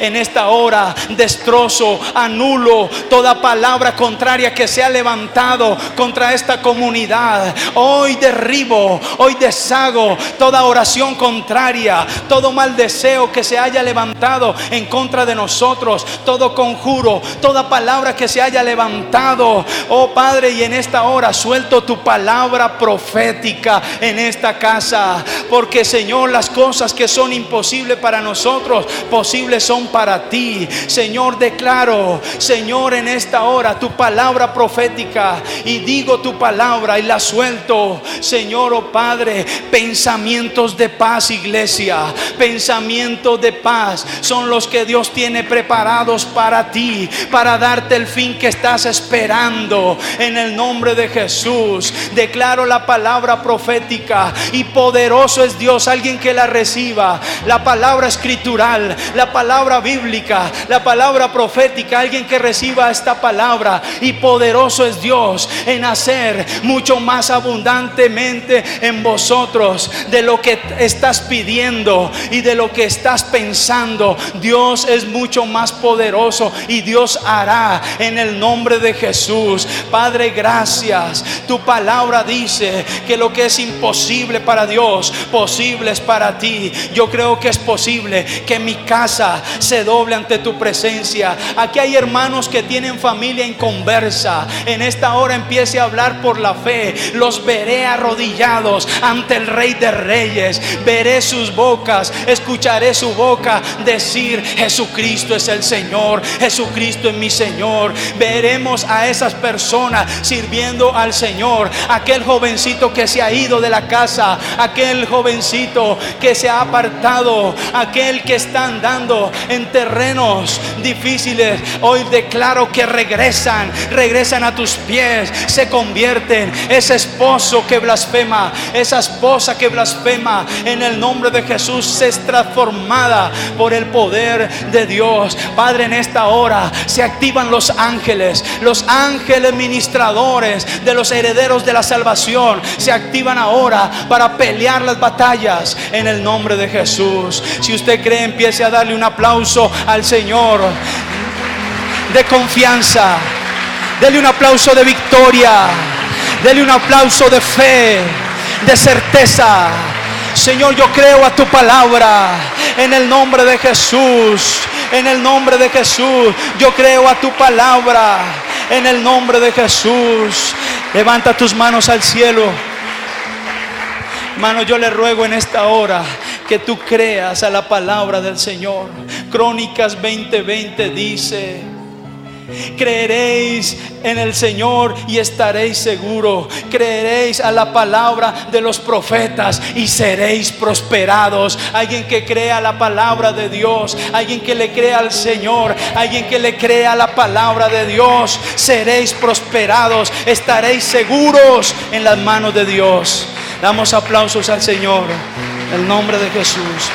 en esta hora. Destrozo, anulo toda palabra contraria que se ha levantado contra esta comunidad. Hoy derribo, hoy deshago toda oración contraria, todo mal deseo que se haya levantado en contra de nosotros, todo conjuro, toda palabra que se haya levantado. Oh Padre, y en esta hora suelto tu palabra profética en esta casa, porque Señor, las cosas que son imposibles para nosotros, posibles son para ti. Señor, declaro, Señor, en esta hora tu palabra profética, y digo tu palabra y la suelto, Señor. Oh Padre, pensamientos de paz, iglesia, pensamientos de paz son los que Dios tiene preparados para ti, para darte el fin que estás esperando. En el nombre de Jesús declaro la palabra profética, y poderoso es Dios. Alguien que la reciba, la palabra escritural, la palabra bíblica, la palabra profética. Alguien que reciba esta palabra, y poderoso es Dios en hacer mucho más abundantemente en vosotros de lo que estás pidiendo y de lo que estás pensando. Dios es mucho más poderoso, y Dios hará en el nombre de Jesús. Padre, gracias. Tu palabra dice que lo que es imposible para Dios, posible es para ti. Yo creo que es posible que mi casa se doble ante tu presencia. Aquí hay hermanos que tienen familia inconversa. En esta hora empiece a hablar por la fe. Los veré arrodillados ante el Rey de Reyes. Veré sus bocas, escucharé su boca decir: Jesucristo es el Señor, Jesucristo es mi Señor. Veremos a esas personas sirviendo al Señor. Aquel jovencito que se ha ido de la casa, aquel jovencito que se ha apartado, aquel que está andando en terrenos difíciles, hoy declaro que regresan a tus pies, se convierten. Ese esposo que blasfema, esa esposa que blasfema, en el nombre de Jesús es transformada por el poder de Dios. Padre, en esta hora se activan los ángeles ministradores de los herederos de la salvación. Se activan ahora para pelear las batallas en el nombre de Jesús. Si usted cree, empiece a darle un aplauso al Señor de confianza. Dele un aplauso de victoria. Dele un aplauso de fe, de certeza. Señor, yo creo a tu palabra en el nombre de Jesús. En el nombre de Jesús, yo creo a tu palabra en el nombre de Jesús. Levanta tus manos al cielo. Hermano, yo le ruego en esta hora que tú creas a la palabra del Señor. Crónicas 20:20 dice: Creeréis en el Señor y estaréis seguros. Creeréis a la palabra de los profetas y seréis prosperados. Alguien que crea la palabra de Dios, alguien que le crea al Señor, alguien que le crea la palabra de Dios, seréis prosperados, estaréis seguros en las manos de Dios. Damos aplausos al Señor en el nombre de Jesús.